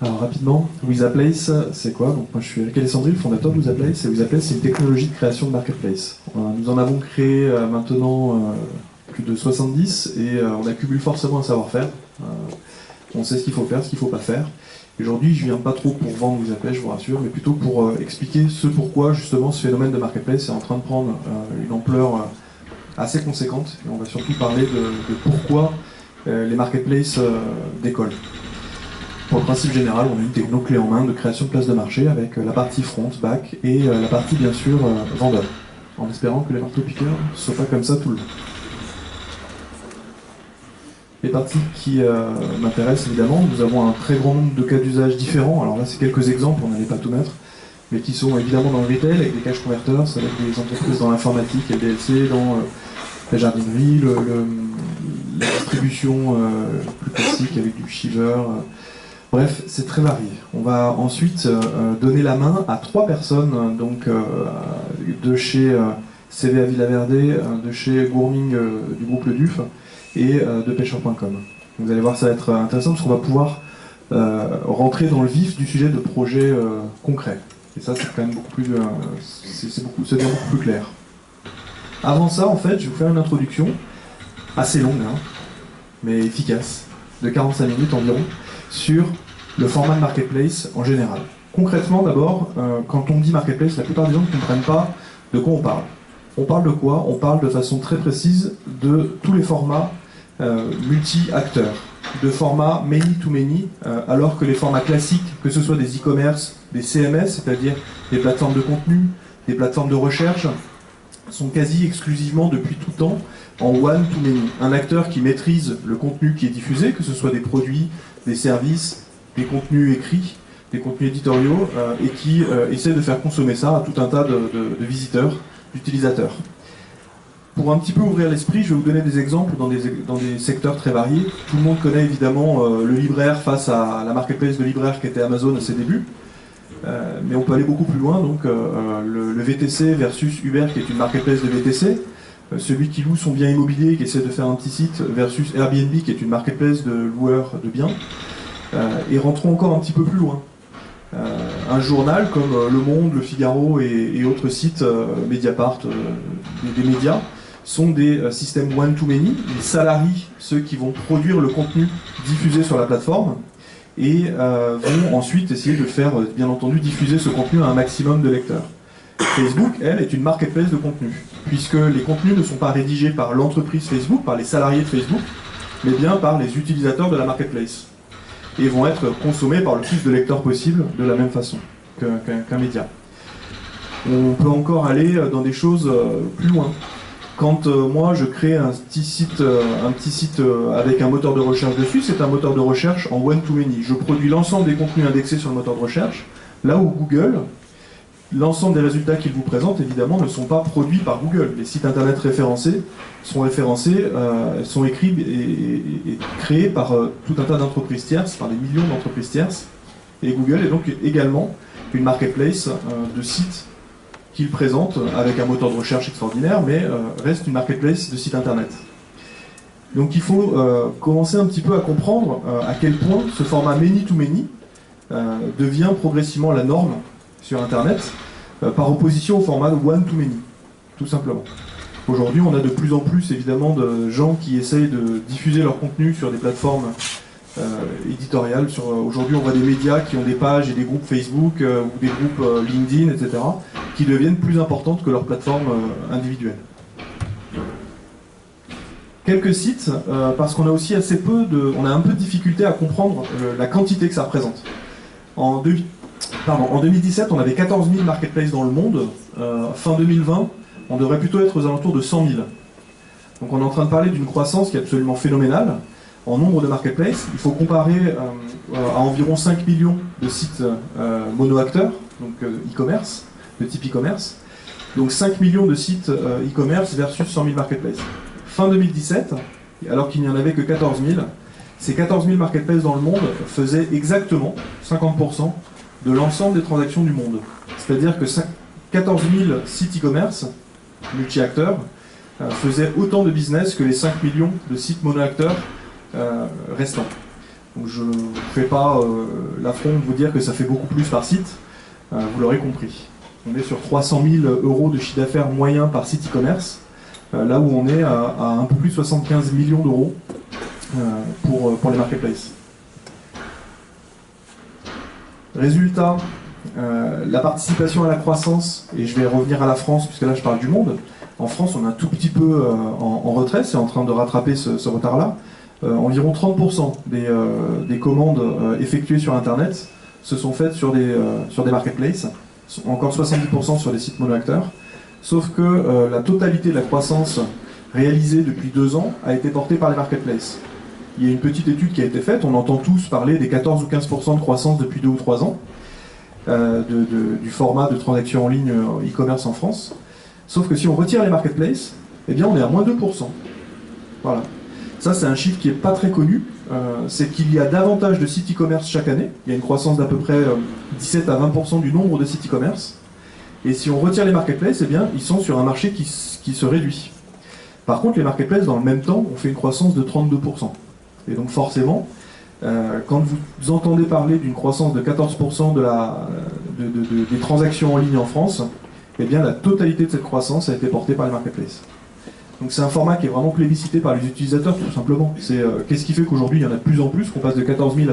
Alors rapidement, WizaPlace, c'est quoi? Donc moi je suis Eric Alessandri, le fondateur de WizaPlace, et WizaPlace c'est une technologie de création de marketplace. Nous en avons créé maintenant plus de 70 et on accumule forcément un savoir-faire. On sait ce qu'il faut faire, ce qu'il ne faut pas faire. Aujourd'hui je viens pas trop pour vendre WizaPlace, je vous rassure, mais plutôt pour expliquer ce pourquoi justement ce phénomène de marketplace est en train de prendre une ampleur assez conséquente. Et on va surtout parler de pourquoi les marketplaces décollent. Pour le principe général, on a une techno clé en main de création de place de marché avec la partie front, back et la partie bien sûr vendeur, en espérant que les marteaux-piqueurs ne soient pas comme ça tout le long. Les parties qui m'intéressent évidemment, nous avons un très grand nombre de cas d'usage différents. Alors là c'est quelques exemples, on n'allait pas tout mettre, mais qui sont évidemment dans le retail avec des cash converters, avec des entreprises dans l'informatique, LDLC, dans la jardinerie, la distribution plus classique avec du Shiver. Bref, c'est très varié. On va ensuite donner la main à 3 personnes, donc de chez CVA Villaverde, de chez Gourming du groupe Le Duf et de pêcheur.com. Vous allez voir, ça va être intéressant parce qu'on va pouvoir rentrer dans le vif du sujet de projets concrets. Et ça, c'est quand même beaucoup plus, c'est beaucoup plus clair. Avant ça, en fait, je vais vous faire une introduction assez longue, hein, mais efficace, de 45 minutes environ, sur le format de marketplace en général. Concrètement, d'abord, quand on dit marketplace, la plupart des gens ne comprennent pas de quoi on parle. On parle de quoi? On parle de façon très précise de tous les formats multi-acteurs, de formats many-to-many, alors que les formats classiques, que ce soit des e-commerce, des CMS, c'est-à-dire des plateformes de contenu, des plateformes de recherche, sont quasi exclusivement depuis tout temps en one-to-many. Un acteur qui maîtrise le contenu qui est diffusé, que ce soit des produits, des services, des contenus écrits, des contenus éditoriaux, et qui essaie de faire consommer ça à tout un tas de visiteurs, d'utilisateurs. Pour un petit peu ouvrir l'esprit, je vais vous donner des exemples dans des secteurs très variés. Tout le monde connaît évidemment le libraire face à la marketplace de libraire qui était Amazon à ses débuts. Mais on peut aller beaucoup plus loin, donc le VTC versus Uber qui est une marketplace de VTC, celui qui loue son bien immobilier, qui essaie de faire un petit site, versus Airbnb qui est une marketplace de loueurs de biens. Et rentrons encore un petit peu plus loin. Un journal comme Le Monde, Le Figaro et autres sites, Mediapart, des médias, sont des systèmes one-to-many. Ils salarient ceux qui vont produire le contenu diffusé sur la plateforme et vont ensuite essayer de faire, bien entendu, diffuser ce contenu à un maximum de lecteurs. Facebook, elle, est une marketplace de contenu, puisque les contenus ne sont pas rédigés par l'entreprise Facebook, par les salariés de Facebook, mais bien par les utilisateurs de la marketplace, et vont être consommés par le plus de lecteurs possible, de la même façon qu'un média. On peut encore aller dans des choses plus loin. Quand moi je crée un petit site avec un moteur de recherche dessus, c'est un moteur de recherche en one-to-many. Je produis l'ensemble des contenus indexés sur le moteur de recherche, là où Google, l'ensemble des résultats qu'il vous présente, évidemment, ne sont pas produits par Google. Les sites internet référencés, sont écrits et créés par tout un tas d'entreprises tierces, par des millions d'entreprises tierces. Et Google est donc également une marketplace de sites qu'il présente avec un moteur de recherche extraordinaire, mais reste une marketplace de sites internet. Donc il faut commencer un petit peu à comprendre à quel point ce format many-to-many devient progressivement la norme sur internet, par opposition au format one-to-many, tout simplement. Aujourd'hui, on a de plus en plus évidemment de gens qui essayent de diffuser leur contenu sur des plateformes éditoriales. Aujourd'hui, on voit des médias qui ont des pages et des groupes Facebook ou des groupes LinkedIn, etc., qui deviennent plus importantes que leurs plateformes individuelles. Quelques sites, parce qu'on a aussi on a un peu de difficulté à comprendre la quantité que ça représente. En 2017, on avait 14 000 marketplaces dans le monde. Fin 2020, on devrait plutôt être aux alentours de 100 000. Donc on est en train de parler d'une croissance qui est absolument phénoménale en nombre de marketplaces. Il faut comparer à environ 5 millions de sites mono-acteurs, donc e-commerce, de type e-commerce. Donc 5 millions de sites e-commerce versus 100 000 marketplaces. Fin 2017, alors qu'il n'y en avait que 14 000, ces 14 000 marketplaces dans le monde faisaient exactement 50% de l'ensemble des transactions du monde. C'est-à-dire que 14 000 sites e-commerce multi-acteurs faisaient autant de business que les 5 millions de sites mono-acteurs restants. Donc je ne fais pas l'affront de vous dire que ça fait beaucoup plus par site, vous l'aurez compris. On est sur 300 000 € de chiffre d'affaires moyen par site e-commerce, là où on est à un peu plus de 75 millions d'euros pour les marketplaces. Résultat, la participation à la croissance, et je vais revenir à la France puisque là je parle du monde. En France, on est un tout petit peu en retrait, c'est en train de rattraper ce retard-là. Environ 30% des commandes effectuées sur Internet se sont faites sur des marketplaces, encore 70% sur des sites monoacteurs, sauf que la totalité de la croissance réalisée depuis 2 ans a été portée par les marketplaces. Il y a une petite étude qui a été faite, on entend tous parler des 14 ou 15% de croissance depuis 2 ou 3 ans, du format de transaction en ligne e-commerce en France. Sauf que si on retire les marketplaces, eh bien on est à moins 2%. Voilà. Ça, c'est un chiffre qui n'est pas très connu. C'est qu'il y a davantage de sites e-commerce chaque année. Il y a une croissance d'à peu près 17 à 20% du nombre de sites e-commerce. Et si on retire les marketplaces, eh bien, ils sont sur un marché qui se réduit. Par contre, les marketplaces, dans le même temps, ont fait une croissance de 32%. Et donc forcément, quand vous entendez parler d'une croissance de 14% des transactions en ligne en France, eh bien, la totalité de cette croissance a été portée par les marketplaces. Donc c'est un format qui est vraiment plébiscité par les utilisateurs, tout simplement. Qu'est-ce qui fait qu'aujourd'hui, il y en a de plus en plus, qu'on passe de 14 000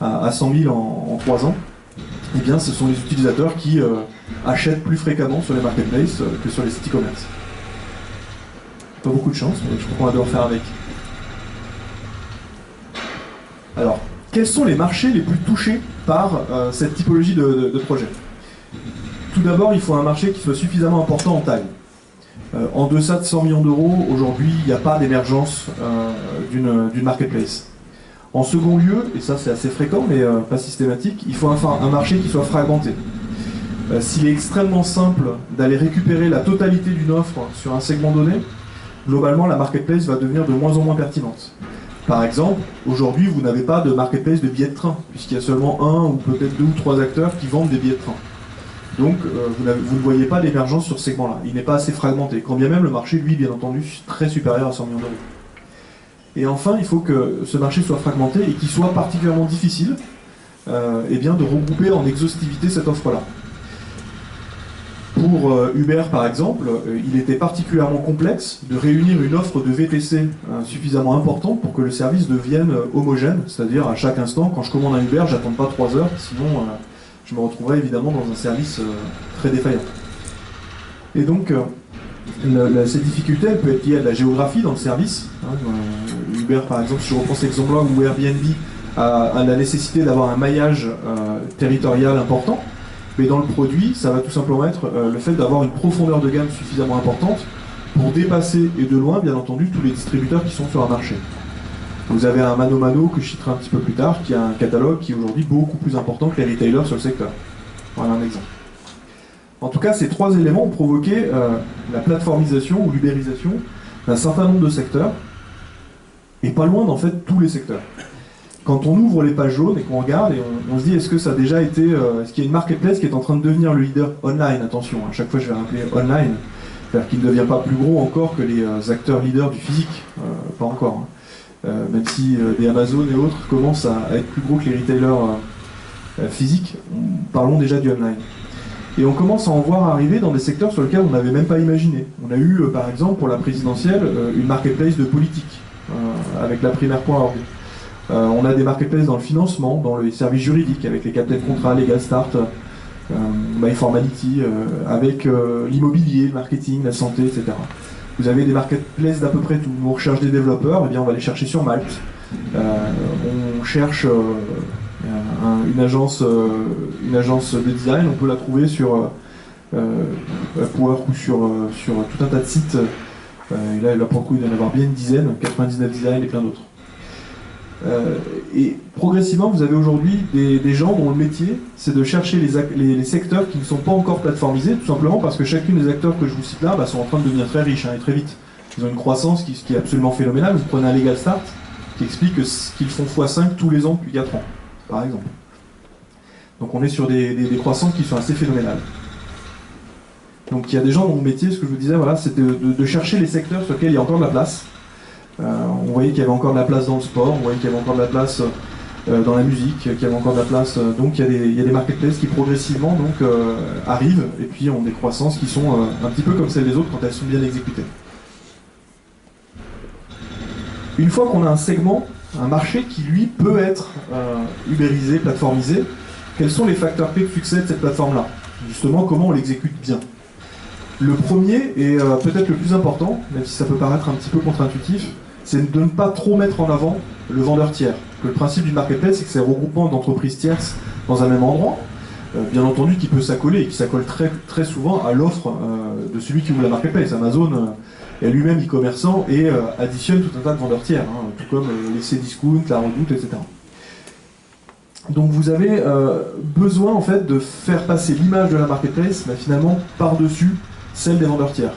à 100 000 en 3 ans? Eh bien, ce sont les utilisateurs qui achètent plus fréquemment sur les marketplaces que sur les sites e-commerce. Pas beaucoup de chance, mais je crois qu'on va devoir faire avec. Alors, quels sont les marchés les plus touchés par cette typologie de projet? Tout d'abord, il faut un marché qui soit suffisamment important en taille. En deçà de 100 millions d'euros, aujourd'hui, il n'y a pas d'émergence d'une marketplace. En second lieu, et ça c'est assez fréquent mais pas systématique, il faut un marché qui soit fragmenté. S'il est extrêmement simple d'aller récupérer la totalité d'une offre sur un segment donné, globalement la marketplace va devenir de moins en moins pertinente. Par exemple, aujourd'hui vous n'avez pas de marketplace de billets de train, puisqu'il y a seulement 1 ou peut-être 2 ou 3 acteurs qui vendent des billets de train. Donc vous ne voyez pas d'émergence sur ce segment-là, il n'est pas assez fragmenté, quand bien même le marché, lui, bien entendu, très supérieur à 100 millions d'euros. Et enfin, il faut que ce marché soit fragmenté et qu'il soit particulièrement difficile eh bien, de regrouper en exhaustivité cette offre-là. Pour Uber, par exemple, il était particulièrement complexe de réunir une offre de VTC suffisamment importante pour que le service devienne homogène, c'est-à-dire à chaque instant, quand je commande un Uber, j'attends pas 3 heures, sinon je me retrouverai évidemment dans un service très défaillant. Et donc, cette difficulté, elle peut être liée à de la géographie dans le service. Uber, par exemple, si je reprends cet exemple-là, où Airbnb a la nécessité d'avoir un maillage territorial important, mais dans le produit, ça va tout simplement être le fait d'avoir une profondeur de gamme suffisamment importante pour dépasser, et de loin, bien entendu, tous les distributeurs qui sont sur un marché. Vous avez un Mano Mano, que je citerai un petit peu plus tard, qui a un catalogue qui est aujourd'hui beaucoup plus important que les retailers sur le secteur. Voilà un exemple. En tout cas, ces 3 éléments ont provoqué la plateformisation ou l'ubérisation d'un certain nombre de secteurs, et pas loin d'en fait tous les secteurs. Quand on ouvre les pages jaunes et qu'on regarde, et on se dit est-ce que ça a déjà été, est-ce qu'il y a une marketplace qui est en train de devenir le leader online, attention, à chaque fois je vais rappeler online, c'est-à-dire qu'il ne devient pas plus gros encore que les acteurs leaders du physique, pas encore, hein. Même si des Amazon et autres commencent à être plus gros que les retailers physiques, parlons déjà du online. Et on commence à en voir arriver dans des secteurs sur lesquels on n'avait même pas imaginé. On a eu, par exemple, pour la présidentielle, une marketplace de politique, avec la primaire.org. On a des marketplaces dans le financement, dans les services juridiques, avec les captains de contrat, Legal Start, MyFormality, avec l'immobilier, le marketing, la santé, etc. Vous avez des marketplaces d'à peu près tout. On recherche des développeurs, eh bien on va les chercher sur Malte. On cherche une agence de design, on peut la trouver sur Upwork ou sur tout un tas de sites. Et là pour le coup, il doit y en avoir bien une dizaine, 99 Design et plein d'autres. Et progressivement, vous avez aujourd'hui des gens dont le métier, c'est de chercher les secteurs qui ne sont pas encore plateformisés, tout simplement parce que chacune des acteurs que je vous cite là sont en train de devenir très riches et très vite. Ils ont une croissance qui est absolument phénoménale. Vous prenez un Legal Start qui explique qu'ils font x5 tous les ans depuis 4 ans, par exemple. Donc on est sur des croissances qui sont assez phénoménales. Donc il y a des gens dont le métier, ce que je vous disais, voilà, c'est de chercher les secteurs sur lesquels il y a encore de la place, On voyait qu'il y avait encore de la place dans le sport, on voyait qu'il y avait encore de la place dans la musique, qu'il y avait encore de la place. Donc il y a des marketplaces qui progressivement arrivent et puis ont des croissances qui sont un petit peu comme celles des autres quand elles sont bien exécutées. Une fois qu'on a un segment, un marché qui lui peut être ubérisé, plateformisé, quels sont les facteurs clés de succès de cette plateforme-là? Justement, comment on l'exécute bien? Le premier, et peut-être le plus important, même si ça peut paraître un petit peu contre-intuitif, c'est de ne pas trop mettre en avant le vendeur tiers. Que le principe du marketplace, c'est que c'est un regroupement d'entreprises tierces dans un même endroit, bien entendu qui peut s'accoler, et qui s'accole très, très souvent à l'offre de celui qui ouvre la marketplace. Amazon est lui-même e-commerçant et additionne tout un tas de vendeurs tiers, tout comme les Cdiscount, la Redoute, etc. Donc vous avez besoin en fait de faire passer l'image de la marketplace, mais finalement par-dessus celle des vendeurs tiers.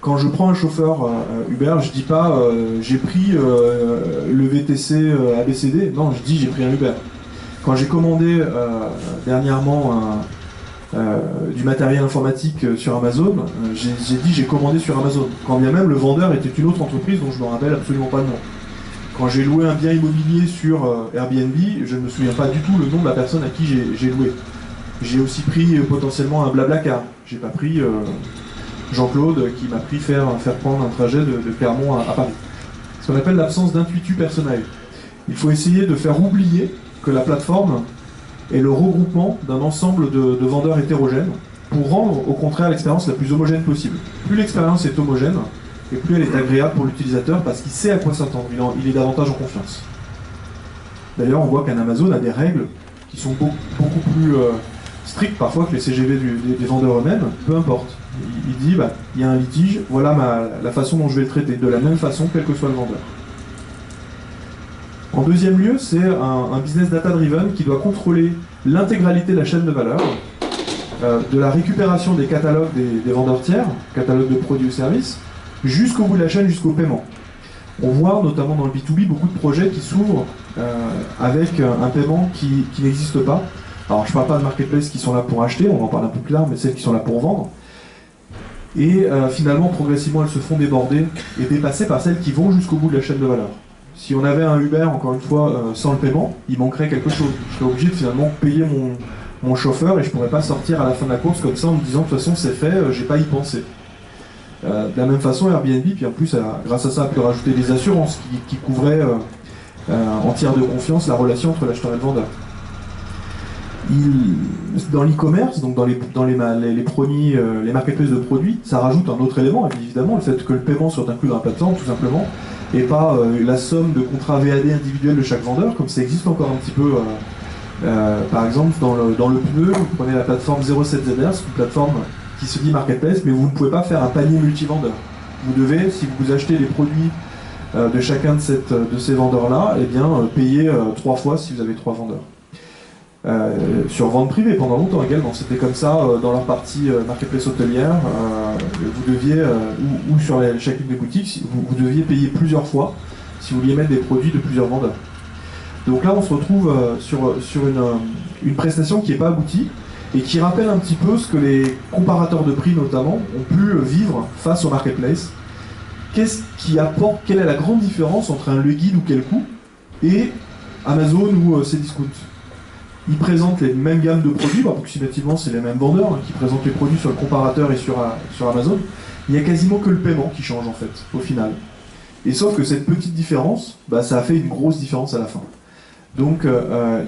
Quand je prends un chauffeur Uber, je dis pas j'ai pris le VTC ABCD, non, je dis j'ai pris un Uber. Quand j'ai commandé dernièrement du matériel informatique sur Amazon, j'ai dit j'ai commandé sur Amazon, quand bien même le vendeur était une autre entreprise dont je ne me rappelle absolument pas le nom. Quand j'ai loué un bien immobilier sur Airbnb, je ne me souviens pas du tout le nom de la personne à qui j'ai loué. J'ai aussi pris potentiellement un Blablacar. J'ai pas pris Jean-Claude qui m'a pris faire prendre un trajet de Clermont à Paris. Ce qu'on appelle l'absence d'intuitu personnel. Il faut essayer de faire oublier que la plateforme est le regroupement d'un ensemble de vendeurs hétérogènes pour rendre au contraire l'expérience la plus homogène possible. Plus l'expérience est homogène, et plus elle est agréable pour l'utilisateur parce qu'il sait à quoi s'attendre, il est davantage en confiance. D'ailleurs, on voit qu'un Amazon a des règles qui sont beaucoup plus strictes parfois que les CGV des vendeurs eux-mêmes, peu importe. Il dit, il y a un litige, voilà la façon dont je vais le traiter, de la même façon, quel que soit le vendeur. En deuxième lieu, c'est un business data-driven qui doit contrôler l'intégralité de la chaîne de valeur, de la récupération des catalogues des vendeurs tiers, catalogues de produits ou services, jusqu'au bout de la chaîne, jusqu'au paiement. On voit notamment dans le B2B beaucoup de projets qui s'ouvrent avec un paiement qui n'existe pas. Alors je ne parle pas de marketplaces qui sont là pour acheter, on va en parler un peu plus tard, mais celles qui sont là pour vendre. Et finalement, progressivement, elles se font déborder et dépasser par celles qui vont jusqu'au bout de la chaîne de valeur. Si on avait un Uber, encore une fois, sans le paiement, il manquerait quelque chose. Je serais obligé de finalement payer mon chauffeur et je ne pourrais pas sortir à la fin de la course comme ça en me disant de toute façon c'est fait, j'ai pas y pensé. De la même façon, Airbnb, puis en plus, grâce à ça, a pu rajouter des assurances qui couvraient en tiers de confiance la relation entre l'acheteur et le vendeur. Dans l'e-commerce, donc dans les produits, les marketplaces de produits, ça rajoute un autre élément, évidemment, le fait que le paiement soit inclus dans la plateforme, tout simplement, et pas la somme de contrats VAD individuels de chaque vendeur, comme ça existe encore un petit peu. Par exemple, dans le pneu, vous prenez la plateforme 07ZR, c'est une plateforme qui se dit marketplace, mais vous ne pouvez pas faire un panier multivendeur. Vous devez, si vous achetez les produits de chacun de ces vendeurs-là, eh bien, payer 3 fois si vous avez 3 vendeurs. Sur vente privée pendant longtemps également, c'était comme ça dans leur partie marketplace hôtelière, vous deviez, ou sur chacune des boutiques, vous deviez payer plusieurs fois si vous vouliez mettre des produits de plusieurs vendeurs. Donc là on se retrouve sur une prestation qui n'est pas aboutie et qui rappelle un petit peu ce que les comparateurs de prix notamment ont pu vivre face au marketplace. Qu'est-ce qui apporte, quelle est la grande différence entre un Leguide ou Quelcoup et Amazon ou Cdiscount? Ils présentent les mêmes gammes de produits, approximativement c'est les mêmes vendeurs qui présentent les produits sur le comparateur et sur Amazon. Il n'y a quasiment que le paiement qui change en fait, au final. Et sauf que cette petite différence, ça a fait une grosse différence à la fin. Donc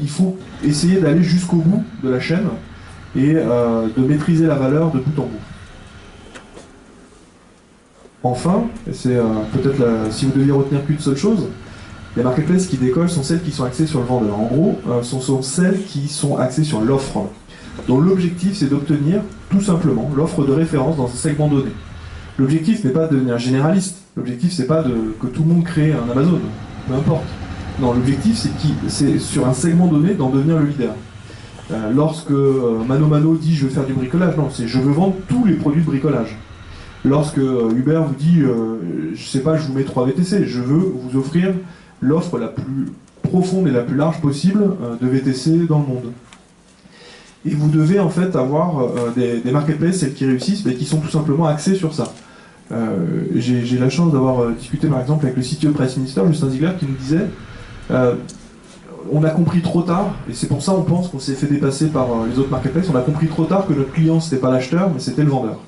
il faut essayer d'aller jusqu'au bout de la chaîne et de maîtriser la valeur de bout en bout. Enfin, c'est peut-être si vous deviez retenir qu'une seule chose, les marketplaces qui décollent sont celles qui sont axées sur le vendeur. En gros, ce sont celles qui sont axées sur l'offre, dont l'objectif c'est d'obtenir tout simplement l'offre de référence dans un segment donné. L'objectif n'est pas de devenir généraliste, l'objectif c'est pas que tout le monde crée un Amazon, peu importe. Non, l'objectif c'est sur un segment donné d'en devenir le leader. Lorsque Mano Mano dit je veux faire du bricolage, non, c'est je veux vendre tous les produits de bricolage. Lorsque Uber vous dit je sais pas, je vous mets 3 VTC, je veux vous offrir l'offre la plus profonde et la plus large possible de VTC dans le monde. Et vous devez en fait avoir des marketplaces, celles qui réussissent, mais qui sont tout simplement axées sur ça. J'ai la chance d'avoir discuté par exemple avec le CTO de Price Minister, Justin Ziegler, qui nous disait on a compris trop tard, et c'est pour ça on pense qu'on s'est fait dépasser par les autres marketplaces, on a compris trop tard que notre client c'était pas l'acheteur mais c'était le vendeur.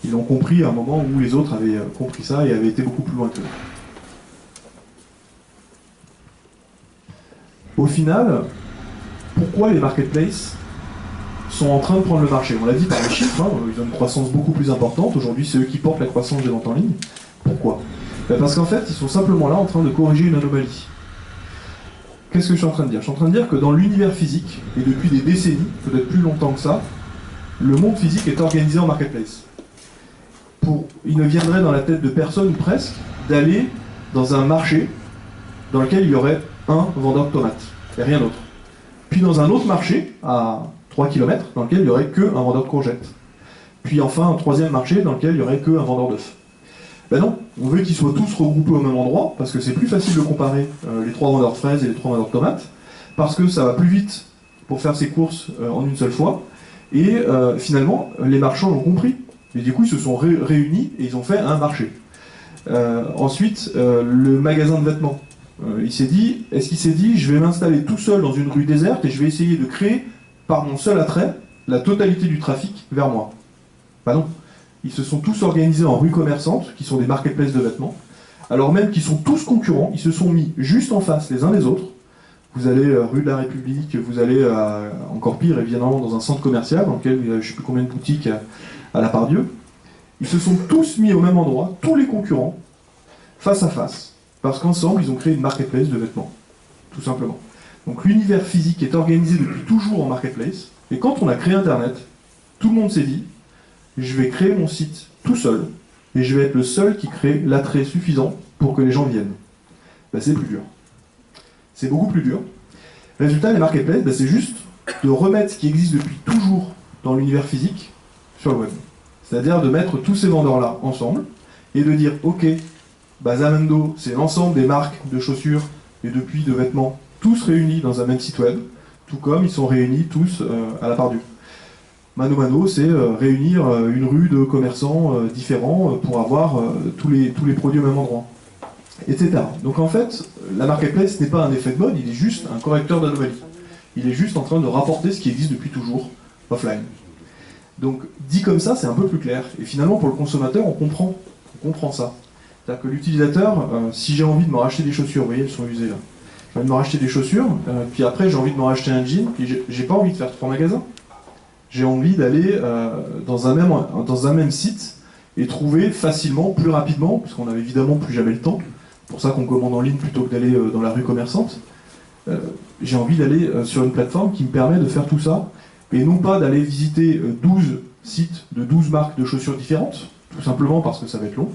Ils l'ont compris à un moment où les autres avaient compris ça et avaient été beaucoup plus loin que nous. Au final, pourquoi les marketplaces sont en train de prendre le marché? On l'a dit par les chiffres, hein, ils ont une croissance beaucoup plus importante. Aujourd'hui, c'est eux qui portent la croissance des ventes en ligne. Pourquoi? Parce qu'en fait, ils sont simplement là en train de corriger une anomalie. Qu'est-ce que je suis en train de dire? Je suis en train de dire que dans l'univers physique, et depuis des décennies, peut-être plus longtemps que ça, le monde physique est organisé en marketplace. Il ne viendrait dans la tête de personne, ou presque, d'aller dans un marché dans lequel il y aurait un vendeur de tomates, et rien d'autre. Puis dans un autre marché, à 3 km, dans lequel il n'y aurait qu'un vendeur de courgettes. Puis enfin un troisième marché dans lequel il n'y aurait qu'un vendeur d'œufs. Ben non, on veut qu'ils soient tous regroupés au même endroit, parce que c'est plus facile de comparer les 3 vendeurs de fraises et les 3 vendeurs de tomates, parce que ça va plus vite pour faire ses courses en une seule fois, et finalement, les marchands l'ont compris. Et du coup, ils se sont réunis et ils ont fait un marché. Ensuite, le magasin de vêtements. Est-ce qu'il s'est dit, je vais m'installer tout seul dans une rue déserte et je vais essayer de créer, par mon seul attrait, la totalité du trafic vers moi? Bah non. Ils se sont tous organisés en rues commerçantes, qui sont des marketplaces de vêtements, alors même qu'ils sont tous concurrents, ils se sont mis juste en face les uns des autres. Vous allez rue de la République, vous allez encore pire, évidemment, dans un centre commercial, dans lequel il y a je ne sais plus combien de boutiques à la Pardieu. Ils se sont tous mis au même endroit, tous les concurrents, face à face, parce qu'ensemble, ils ont créé une marketplace de vêtements, tout simplement. Donc l'univers physique est organisé depuis toujours en marketplace, et quand on a créé Internet, tout le monde s'est dit, je vais créer mon site tout seul, et je vais être le seul qui crée l'attrait suffisant pour que les gens viennent. Ben, c'est plus dur. C'est beaucoup plus dur. Résultat, les marketplaces, ben, c'est juste de remettre ce qui existe depuis toujours dans l'univers physique sur le web. C'est-à-dire de mettre tous ces vendeurs-là ensemble, et de dire, ok, bah Zalando, c'est l'ensemble des marques de chaussures et depuis de vêtements, tous réunis dans un même site web, tout comme ils sont réunis tous à la Pardieu. Mano Mano, c'est réunir une rue de commerçants différents pour avoir tous les produits au même endroit, etc. Donc en fait, la marketplace n'est pas un effet de mode, il est juste un correcteur d'anomalies. Il est juste en train de rapporter ce qui existe depuis toujours, offline. Donc dit comme ça, c'est un peu plus clair. Et finalement, pour le consommateur, on comprend ça. C'est-à-dire que l'utilisateur, si j'ai envie de me racheter des chaussures, vous voyez, elles sont usées là. J'ai envie de me racheter des chaussures, puis après j'ai envie de me racheter un jean, puis j'ai pas envie de faire 3 magasins. J'ai envie d'aller dans un même site et trouver facilement, plus rapidement, parce qu'on n'avait évidemment plus jamais le temps, c'est pour ça qu'on commande en ligne plutôt que d'aller dans la rue commerçante. J'ai envie d'aller sur une plateforme qui me permet de faire tout ça, et non pas d'aller visiter 12 sites de 12 marques de chaussures différentes, tout simplement parce que ça va être long.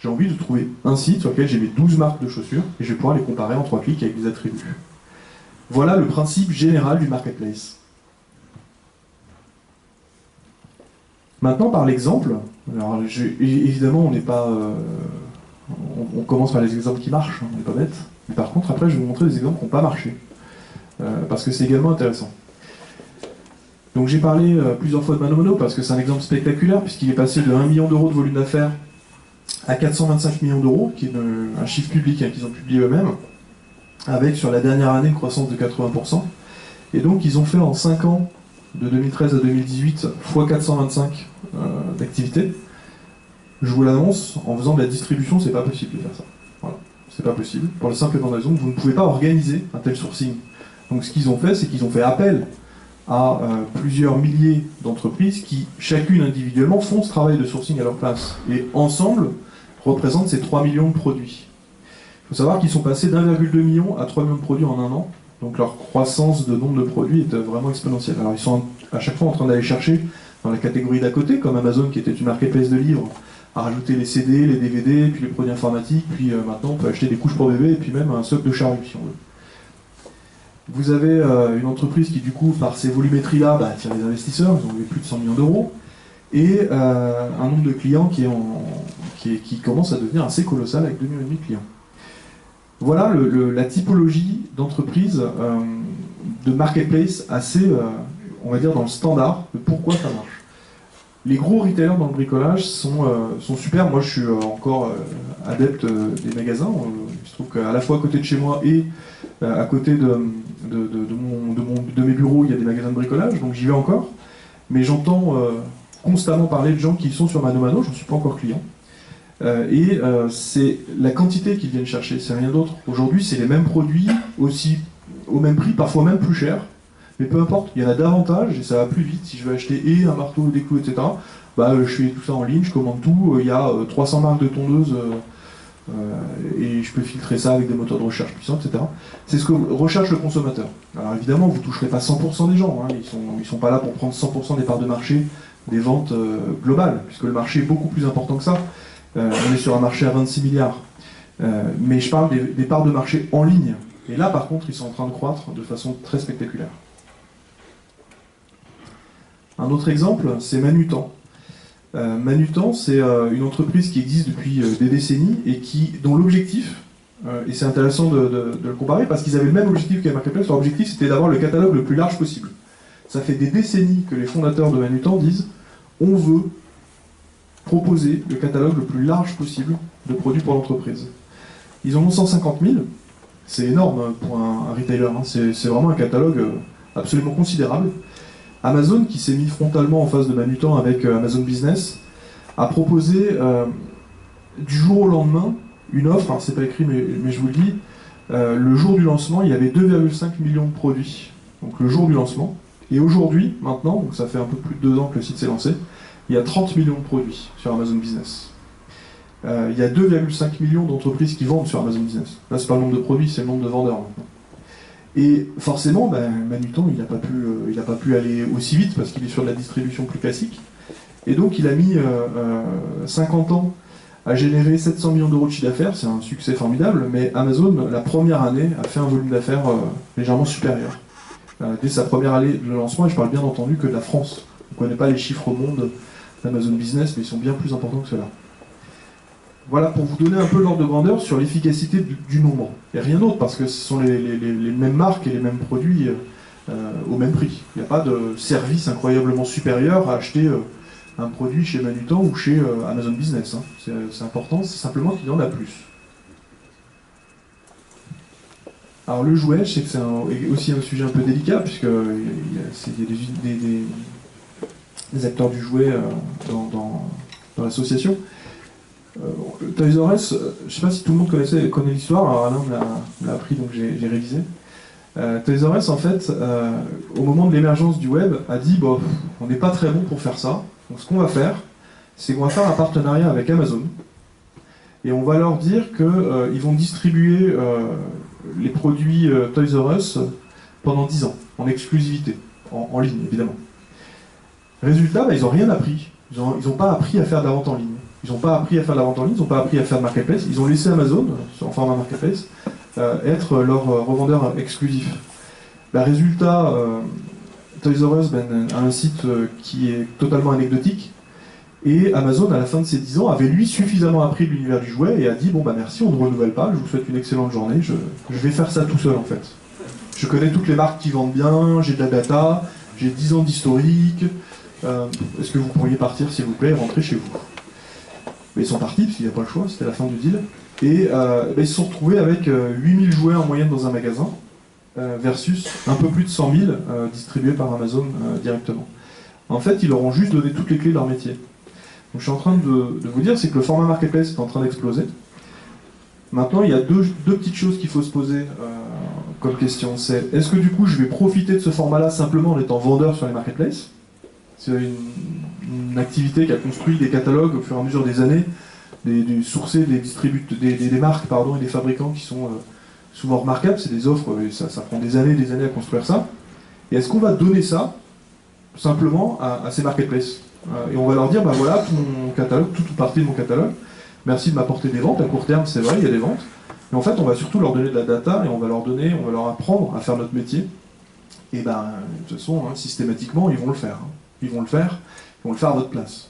J'ai envie de trouver un site sur lequel j'ai mes 12 marques de chaussures, et je vais pouvoir les comparer en 3 clics avec des attributs. Voilà le principe général du marketplace. Maintenant, par l'exemple, alors évidemment, on n'est pas, on commence par les exemples qui marchent, on n'est pas bête. Mais par contre, après, je vais vous montrer des exemples qui n'ont pas marché, parce que c'est également intéressant. Donc j'ai parlé plusieurs fois de Mano Mano, parce que c'est un exemple spectaculaire, puisqu'il est passé de 1 million d'euros de volume d'affaires à 425 millions d'euros, qui est un chiffre public qu'ils ont publié eux-mêmes, avec sur la dernière année une croissance de 80%. Et donc ils ont fait en 5 ans, de 2013 à 2018, x 425 d'activité. Je vous l'annonce, en faisant de la distribution, c'est pas possible de faire ça. Voilà, c'est pas possible, pour la simple et bonne raison que vous ne pouvez pas organiser un tel sourcing. Donc ce qu'ils ont fait, c'est qu'ils ont fait appel à plusieurs milliers d'entreprises qui, chacune individuellement, font ce travail de sourcing à leur place. Et ensemble, représentent ces 3 millions de produits. Il faut savoir qu'ils sont passés d'1,2 million à 3 millions de produits en un an. Donc leur croissance de nombre de produits est vraiment exponentielle. Alors ils sont à chaque fois en train d'aller chercher dans la catégorie d'à côté, comme Amazon qui était une marketplace de livres, à rajouter les CD, les DVD, puis les produits informatiques, puis maintenant on peut acheter des couches pour bébé, et puis même un socle de charrue si on veut. Vous avez une entreprise qui du coup, par ces volumétries-là, attire les investisseurs, ils ont levé plus de 100 millions d'euros, et un nombre de clients qui commence à devenir assez colossal avec 2,5 millions de clients. Voilà la typologie d'entreprise de marketplace assez, on va dire, dans le standard de pourquoi ça marche. Les gros retailers dans le bricolage sont super. Moi, je suis encore adepte des magasins. Il se trouve qu'à la fois à côté de chez moi et à côté de mes bureaux, il y a des magasins de bricolage, donc j'y vais encore. Mais j'entends constamment parler de gens qui sont sur Mano Mano, j'en suis pas encore client. C'est la quantité qu'ils viennent chercher, c'est rien d'autre. Aujourd'hui, c'est les mêmes produits, aussi au même prix, parfois même plus cher. Mais peu importe, il y en a davantage et ça va plus vite. Si je veux acheter un marteau, des clous, etc., bah, je fais tout ça en ligne, je commande tout. Il y a 300 marques de tondeuses et je peux filtrer ça avec des moteurs de recherche puissants, etc. C'est ce que recherche le consommateur. Alors évidemment, vous ne toucherez pas 100% des gens. Hein. Ils sont pas là pour prendre 100% des parts de marché des ventes globales, puisque le marché est beaucoup plus important que ça. On est sur un marché à 26 milliards. Mais je parle des parts de marché en ligne. Et là, par contre, ils sont en train de croître de façon très spectaculaire. Un autre exemple, c'est Manutan. Manutan, c'est une entreprise qui existe depuis des décennies et dont l'objectif, et c'est intéressant de le comparer parce qu'ils avaient le même objectif que Marketplace, leur objectif c'était d'avoir le catalogue le plus large possible. Ça fait des décennies que les fondateurs de Manutan disent on veut proposer le catalogue le plus large possible de produits pour l'entreprise. Ils en ont 150 000, c'est énorme pour un retailer, hein. C'est vraiment un catalogue absolument considérable. Amazon, qui s'est mis frontalement en face de Manutan avec Amazon Business, a proposé du jour au lendemain une offre, alors c'est pas écrit mais je vous le dis, le jour du lancement, il y avait 2,5 millions de produits, donc le jour du lancement, et aujourd'hui, maintenant, donc ça fait un peu plus de 2 ans que le site s'est lancé, il y a 30 millions de produits sur Amazon Business. Il y a 2,5 millions d'entreprises qui vendent sur Amazon Business. Là, c'est pas le nombre de produits, c'est le nombre de vendeurs maintenant. Et forcément, Manutan, il n'a pas pu aller aussi vite parce qu'il est sur de la distribution plus classique. Et donc, il a mis 50 ans à générer 700 millions d'euros de chiffre d'affaires. C'est un succès formidable, mais Amazon, la première année, a fait un volume d'affaires légèrement supérieur. Dès sa première année de lancement, et je parle bien entendu que de la France. On ne connaît pas les chiffres au monde d'Amazon Business, mais ils sont bien plus importants que cela. Voilà, pour vous donner un peu l'ordre de grandeur sur l'efficacité du nombre. Et rien d'autre, parce que ce sont les mêmes marques et les mêmes produits au même prix. Il n'y a pas de service incroyablement supérieur à acheter un produit chez Manutan ou chez Amazon Business. Hein. C'est important, c'est simplement qu'il y en a plus. Alors le jouet, je sais que c'est aussi un sujet un peu délicat, puisqu'il y a des acteurs du jouet dans l'association. Toys R Us, je ne sais pas si tout le monde connaît l'histoire, alors Alain me l'a appris donc j'ai révisé. Toys R Us, en fait, au moment de l'émergence du web, a dit bon, on n'est pas très bon pour faire ça, donc ce qu'on va faire, c'est qu'on va faire un partenariat avec Amazon, et on va leur dire qu'ils vont distribuer les produits Toys R Us pendant 10 ans, en exclusivité, en ligne évidemment. Résultat, ils n'ont rien appris, ils n'ont pas appris à faire de la vente en ligne. Ils n'ont pas appris à faire de la vente en ligne, ils n'ont pas appris à faire de marketplace, ils ont laissé Amazon, en format marketplace, être leur revendeur exclusif. Résultat, Toys R Us a un site qui est totalement anecdotique, et Amazon, à la fin de ses 10 ans, avait lui suffisamment appris de l'univers du jouet et a dit bon merci, on ne renouvelle pas, je vous souhaite une excellente journée, je vais faire ça tout seul en fait. Je connais toutes les marques qui vendent bien, j'ai de la data, j'ai 10 ans d'historique, est-ce que vous pourriez partir s'il vous plaît et rentrer chez vous? Mais ils sont partis, parce qu'il n'y a pas le choix, c'était la fin du deal. Et ils se sont retrouvés avec 8000 jouets en moyenne dans un magasin, versus un peu plus de 100 000 distribués par Amazon directement. En fait, ils leur ont juste donné toutes les clés de leur métier. Donc je suis en train de vous dire, c'est que le format marketplace est en train d'exploser. Maintenant, il y a deux petites choses qu'il faut se poser comme question. C'est, est-ce que du coup, je vais profiter de ce format-là simplement en étant vendeur sur les marketplaces? C'est une activité qui a construit des catalogues au fur et à mesure des années, des sourcés, des marques et des fabricants qui sont souvent remarquables, c'est des offres, et ça prend des années à construire ça. Et est-ce qu'on va donner ça simplement à ces marketplaces et on va leur dire, voilà, tout mon catalogue, toute partie de mon catalogue, merci de m'apporter des ventes, à court terme c'est vrai, il y a des ventes, mais en fait on va surtout leur donner de la data et on va leur apprendre à faire notre métier. Et de toute façon, systématiquement, ils vont le faire. Ils vont le faire à votre place.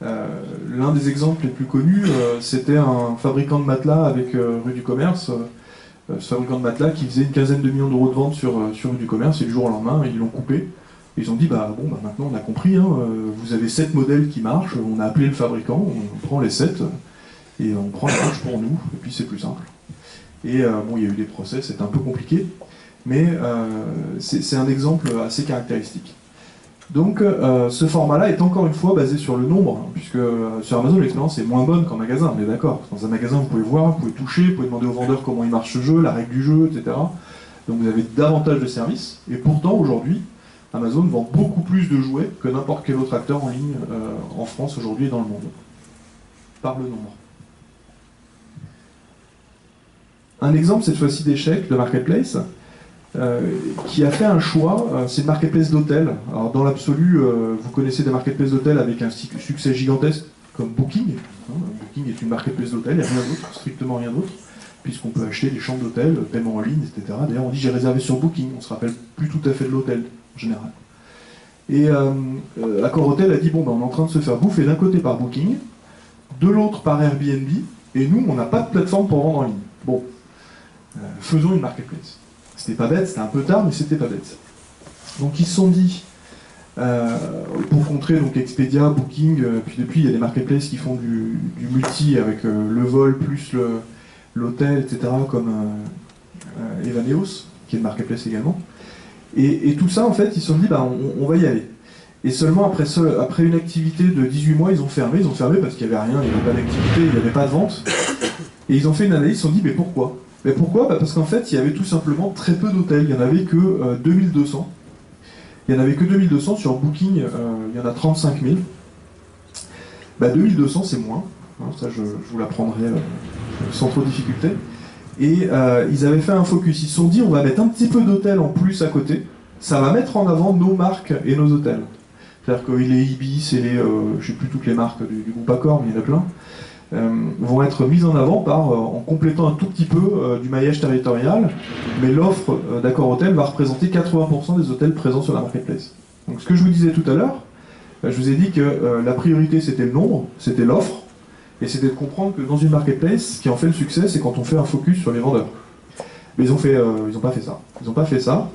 L'un des exemples les plus connus, c'était un fabricant de matelas avec rue du Commerce, ce fabricant de matelas qui faisait une quinzaine de millions d'euros de ventes sur rue du Commerce, et du jour au lendemain, ils l'ont coupé Et ils ont dit, maintenant on a compris, hein, vous avez 7 modèles qui marchent, on a appelé le fabricant, on prend les 7, et on prend la marche pour nous, et puis c'est plus simple. Et il y a eu des procès, c'est un peu compliqué, mais c'est un exemple assez caractéristique. Donc ce format-là est encore une fois basé sur le nombre, hein, puisque sur Amazon l'expérience est moins bonne qu'en magasin, on est d'accord. Dans un magasin vous pouvez voir, vous pouvez toucher, vous pouvez demander au vendeur comment il marche ce jeu, la règle du jeu, etc. Donc vous avez davantage de services, et pourtant aujourd'hui, Amazon vend beaucoup plus de jouets que n'importe quel autre acteur en ligne en France aujourd'hui et dans le monde, par le nombre. Un exemple cette fois-ci d'échec de Marketplace, qui a fait un choix, c'est le marketplace d'hôtels. Alors dans l'absolu, vous connaissez des marketplaces d'hôtels avec un succès gigantesque comme Booking. Booking est une marketplace d'hôtels, il n'y a rien d'autre, strictement rien d'autre, puisqu'on peut acheter des chambres d'hôtel, paiement en ligne, etc. D'ailleurs on dit j'ai réservé sur Booking, on ne se rappelle plus tout à fait de l'hôtel en général. Et Accor Hotel a dit on est en train de se faire bouffer d'un côté par Booking, de l'autre par Airbnb, et nous on n'a pas de plateforme pour vendre en ligne. Bon, faisons une marketplace. C'était pas bête, c'était un peu tard, mais c'était pas bête. Donc ils se sont dit, pour contrer donc Expedia, Booking, puis depuis il y a des marketplaces qui font du multi avec le vol plus l'hôtel, etc., comme Evaneos, qui est le marketplace également. Et tout ça, en fait, ils se sont dit, on va y aller. Et seulement après une activité de 18 mois, ils ont fermé parce qu'il n'y avait rien, il n'y avait pas d'activité, il n'y avait pas de vente. Et ils ont fait une analyse, ils se sont dit, mais pourquoi ? Mais pourquoi ? Parce qu'en fait, il y avait tout simplement très peu d'hôtels. Il n'y en avait que 2200. Il n'y en avait que 2200 sur Booking, il y en a 35 000. 2200, c'est moins. Hein, ça, je vous l'apprendrai sans trop de difficulté. Et ils avaient fait un focus. Ils se sont dit, on va mettre un petit peu d'hôtels en plus à côté. Ça va mettre en avant nos marques et nos hôtels. C'est-à-dire que les Ibis et les, je ne sais plus toutes les marques du groupe Accor, mais il y en a plein. Vont être mises en avant en complétant un tout petit peu du maillage territorial, mais l'offre d'Accor Hotel va représenter 80% des hôtels présents sur la marketplace. Donc ce que je vous disais tout à l'heure, je vous ai dit que la priorité c'était le nombre, c'était l'offre, et c'était de comprendre que dans une marketplace, ce qui en fait le succès, c'est quand on fait un focus sur les vendeurs. Mais ils n'ont pas fait ça. Ils n'ont pas fait ça.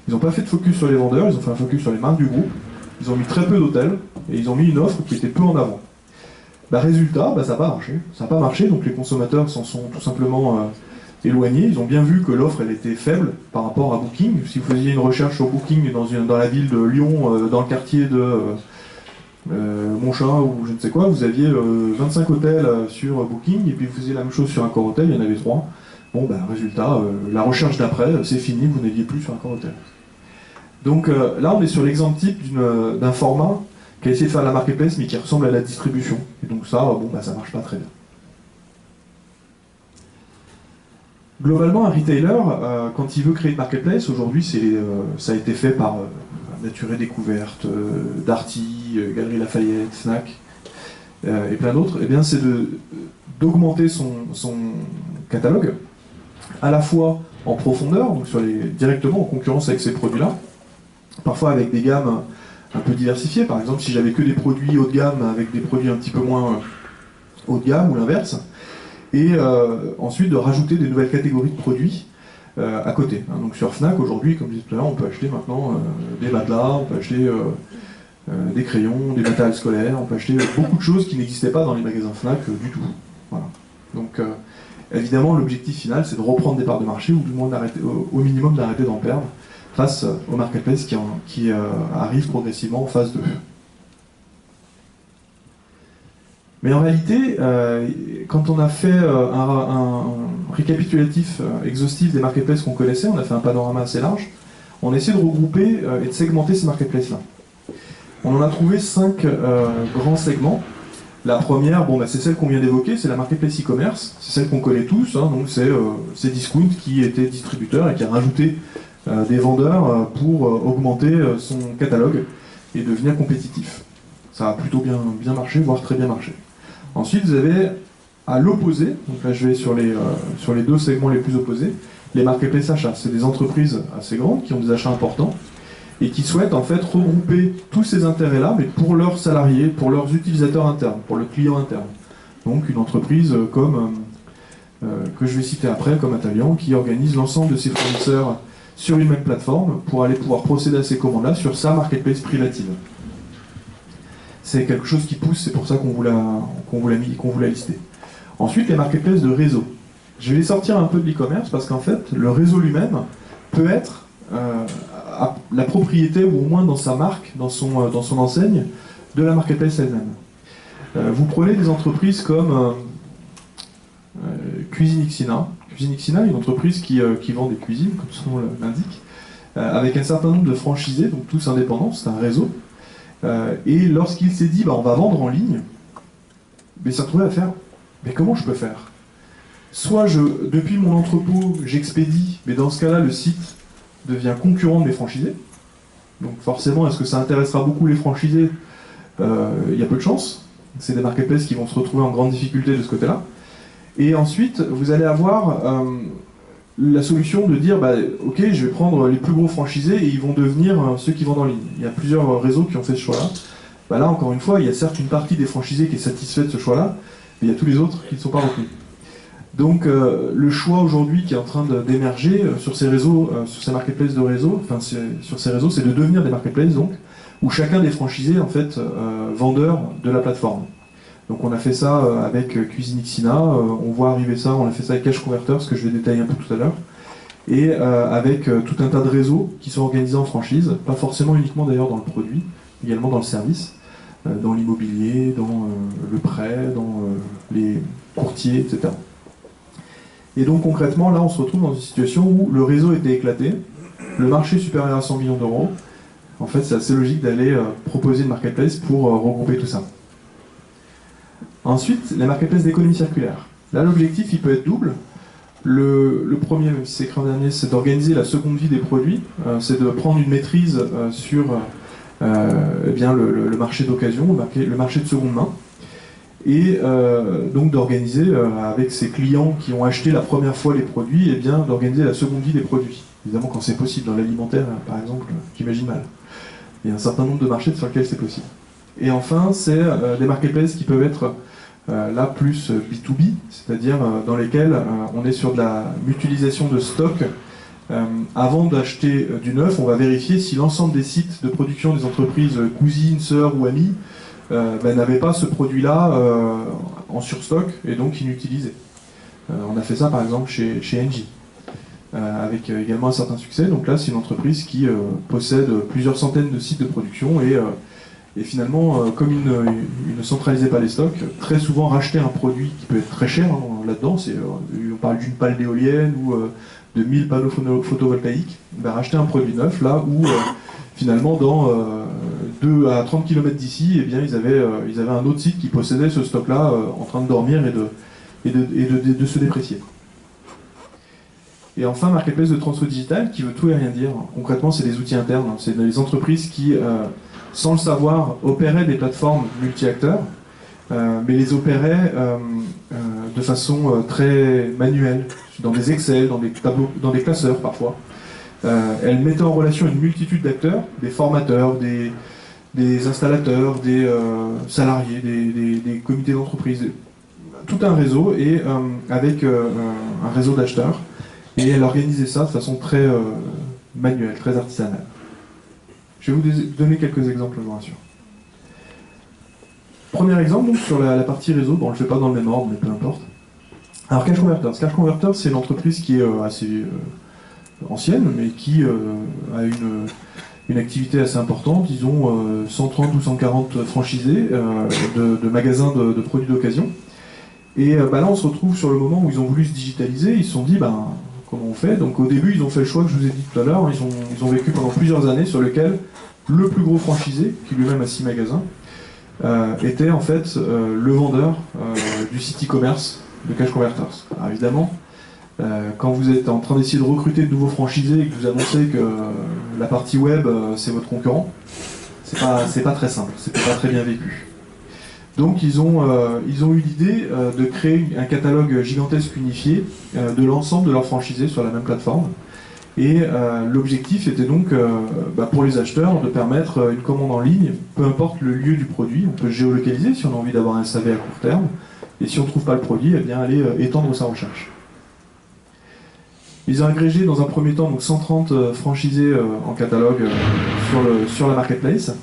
Ils n'ont pas fait de focus sur les vendeurs, ils ont fait un focus sur les marques du groupe, ils ont mis très peu d'hôtels, et ils ont mis une offre qui était peu en avant. Résultat, ça n'a pas marché. Ça n'a pas marché, donc les consommateurs s'en sont tout simplement éloignés. Ils ont bien vu que l'offre elle était faible par rapport à Booking. Si vous faisiez une recherche sur Booking dans la ville de Lyon, dans le quartier de Monchin ou je ne sais quoi, vous aviez 25 hôtels sur Booking, et puis vous faisiez la même chose sur Accor Hotel, il y en avait 3. Résultat, la recherche d'après, c'est fini, vous n'aviez plus sur Accor Hotel. Donc là, on est sur l'exemple type d'un format qui a essayé de faire la marketplace mais qui ressemble à la distribution. Et donc ça, ça marche pas très bien. Globalement, un retailer, quand il veut créer une marketplace, aujourd'hui ça a été fait par Nature et Découverte, Darty, Galeries Lafayette, Fnac, et plein d'autres, eh bien c'est d'augmenter son catalogue, à la fois en profondeur, donc directement en concurrence avec ces produits-là, parfois avec des gammes un peu diversifiées. Par exemple, si j'avais que des produits haut de gamme avec des produits un petit peu moins haut de gamme ou l'inverse, et ensuite de rajouter des nouvelles catégories de produits à côté. Donc sur Fnac, aujourd'hui, comme je disais tout à l'heure, on peut acheter maintenant des matelas, on peut acheter des crayons, des matériels scolaires, on peut acheter beaucoup de choses qui n'existaient pas dans les magasins Fnac du tout. Voilà. Donc évidemment, l'objectif final, c'est de reprendre des parts de marché, ou du moins au minimum d'arrêter d'en perdre, face au marketplace qui arrive progressivement en phase 2. Mais en réalité, quand on a fait un récapitulatif exhaustif des marketplaces qu'on connaissait, on a fait un panorama assez large, on a essayé de regrouper et de segmenter ces marketplaces-là. On en a trouvé 5 grands segments. La première, c'est celle qu'on vient d'évoquer, c'est la marketplace e-commerce, c'est celle qu'on connaît tous, hein, donc c'est Discount qui était distributeur et qui a rajouté des vendeurs pour augmenter son catalogue et devenir compétitif. Ça a plutôt bien marché, voire très bien marché. Ensuite, vous avez à l'opposé, donc là je vais sur les 2 segments les plus opposés, les marketplaces achats. C'est des entreprises assez grandes qui ont des achats importants et qui souhaitent en fait regrouper tous ces intérêts-là, mais pour leurs salariés, pour leurs utilisateurs internes, pour le client interne. Donc une entreprise comme que je vais citer après, comme Atalian, qui organise l'ensemble de ses fournisseurs sur une même plateforme pour aller pouvoir procéder à ces commandes-là sur sa marketplace privative. C'est quelque chose qui pousse, c'est pour ça qu'on vous l'a listé. Ensuite, les marketplaces de réseau. Je vais les sortir un peu de l'e-commerce parce qu'en fait, le réseau lui-même peut être la propriété, ou au moins dans sa marque, dans son enseigne, de la marketplace elle-même. Vous prenez des entreprises comme Cuisine Xina. Cuisine Xina est une entreprise qui vend des cuisines, comme son nom l'indique, avec un certain nombre de franchisés, donc tous indépendants, c'est un réseau. Et lorsqu'il s'est dit, on va vendre en ligne, il s'est retrouvé à faire, mais comment je peux faire? Soit depuis mon entrepôt, j'expédie, mais dans ce cas-là, le site devient concurrent de mes franchisés. Donc forcément, est-ce que ça intéressera beaucoup les franchisés? Il y a peu de chance. C'est des marketplaces qui vont se retrouver en grande difficulté de ce côté-là. Et ensuite, vous allez avoir la solution de dire, ok, je vais prendre les plus gros franchisés et ils vont devenir ceux qui vendent en ligne. Il y a plusieurs réseaux qui ont fait ce choix-là. Là, encore une fois, il y a certes une partie des franchisés qui est satisfaite de ce choix-là, mais il y a tous les autres qui ne sont pas retenus. Donc le choix aujourd'hui qui est en train d'émerger sur ces réseaux, sur ces marketplaces de réseau, sur ces réseaux, c'est de devenir des marketplaces donc, où chacun des franchisés en fait vendeur de la plateforme. Donc on a fait ça avec Cuisine Xina, on voit arriver ça, on a fait ça avec Cash Converter, ce que je vais détailler un peu tout à l'heure, et avec tout un tas de réseaux qui sont organisés en franchise, pas forcément uniquement d'ailleurs dans le produit, également dans le service, dans l'immobilier, dans le prêt, dans les courtiers, etc. Et donc concrètement, là on se retrouve dans une situation où le réseau était éclaté, le marché supérieur à 100 millions d'euros. En fait, c'est assez logique d'aller proposer une marketplace pour regrouper tout ça. Ensuite, les marketplaces d'économie circulaire. Là, l'objectif, il peut être double. Le premier, même si c'est écrit en dernier, c'est d'organiser la seconde vie des produits. C'est de prendre une maîtrise sur le marché d'occasion, le marché de seconde main. Et donc d'organiser avec ses clients qui ont acheté la première fois les produits, d'organiser la seconde vie des produits. Évidemment, quand c'est possible, dans l'alimentaire, par exemple, j'imagine mal. Il y a un certain nombre de marchés sur lesquels c'est possible. Et enfin, c'est des marketplaces qui peuvent être là plus B2B, c'est-à-dire dans lesquels on est sur de la mutualisation de stock. Avant d'acheter du neuf, on va vérifier si l'ensemble des sites de production des entreprises cousines, sœurs ou amies n'avaient pas ce produit-là en surstock et donc inutilisé. On a fait ça par exemple chez Engie. Avec également un certain succès. Donc là, c'est une entreprise qui possède plusieurs centaines de sites de production et finalement, comme il ne centralisait pas les stocks, très souvent racheter un produit qui peut être très cher là-dedans, on parle d'une pale d'éolienne ou de 1000 panneaux photovoltaïques, racheter un produit neuf là où finalement dans 2 à 30 km d'ici, ils avaient un autre site qui possédait ce stock-là en train de dormir et de se déprécier. Et enfin, marketplace de transfo digital qui veut tout et rien dire. Concrètement, c'est des outils internes. C'est des entreprises qui, sans le savoir, opéraient des plateformes multi-acteurs, mais les opéraient de façon très manuelle, dans des Excel, dans des tableaux, dans des classeurs parfois. Elles mettaient en relation une multitude d'acteurs, des formateurs, des installateurs, des salariés, des comités d'entreprise, tout un réseau et avec un réseau d'acheteurs. Et elle organisait ça de façon très manuelle, très artisanale. Je vais vous donner quelques exemples, je vous rassure. Premier exemple, donc, sur la partie réseau. Bon, on ne le fait pas dans le même ordre, mais peu importe. Alors, Cash Converters. Cash Converters, c'est une entreprise qui est assez ancienne, mais qui a une activité assez importante. Ils ont 130 ou 140 franchisés de magasins de produits d'occasion. Et là, on se retrouve sur le moment où ils ont voulu se digitaliser. Ils se sont dit, comment on fait? Donc au début, ils ont fait le choix que je vous ai dit tout à l'heure. Ils ont vécu pendant plusieurs années sur lequel le plus gros franchisé, qui lui-même a 6 magasins, était en fait le vendeur du site e-commerce de Cash Converters. Alors évidemment, quand vous êtes en train d'essayer de recruter de nouveaux franchisés et que vous annoncez que la partie web, c'est votre concurrent, c'est pas très simple, c'est pas très bien vécu. Donc ils ont eu l'idée de créer un catalogue gigantesque unifié de l'ensemble de leurs franchisés sur la même plateforme. Et l'objectif était donc pour les acheteurs de permettre une commande en ligne, peu importe le lieu du produit. On peut géolocaliser si on a envie d'avoir un SAV à court terme. Et si on ne trouve pas le produit, aller étendre sa recherche. Ils ont agrégé dans un premier temps donc 130 franchisés en catalogue sur la marketplace.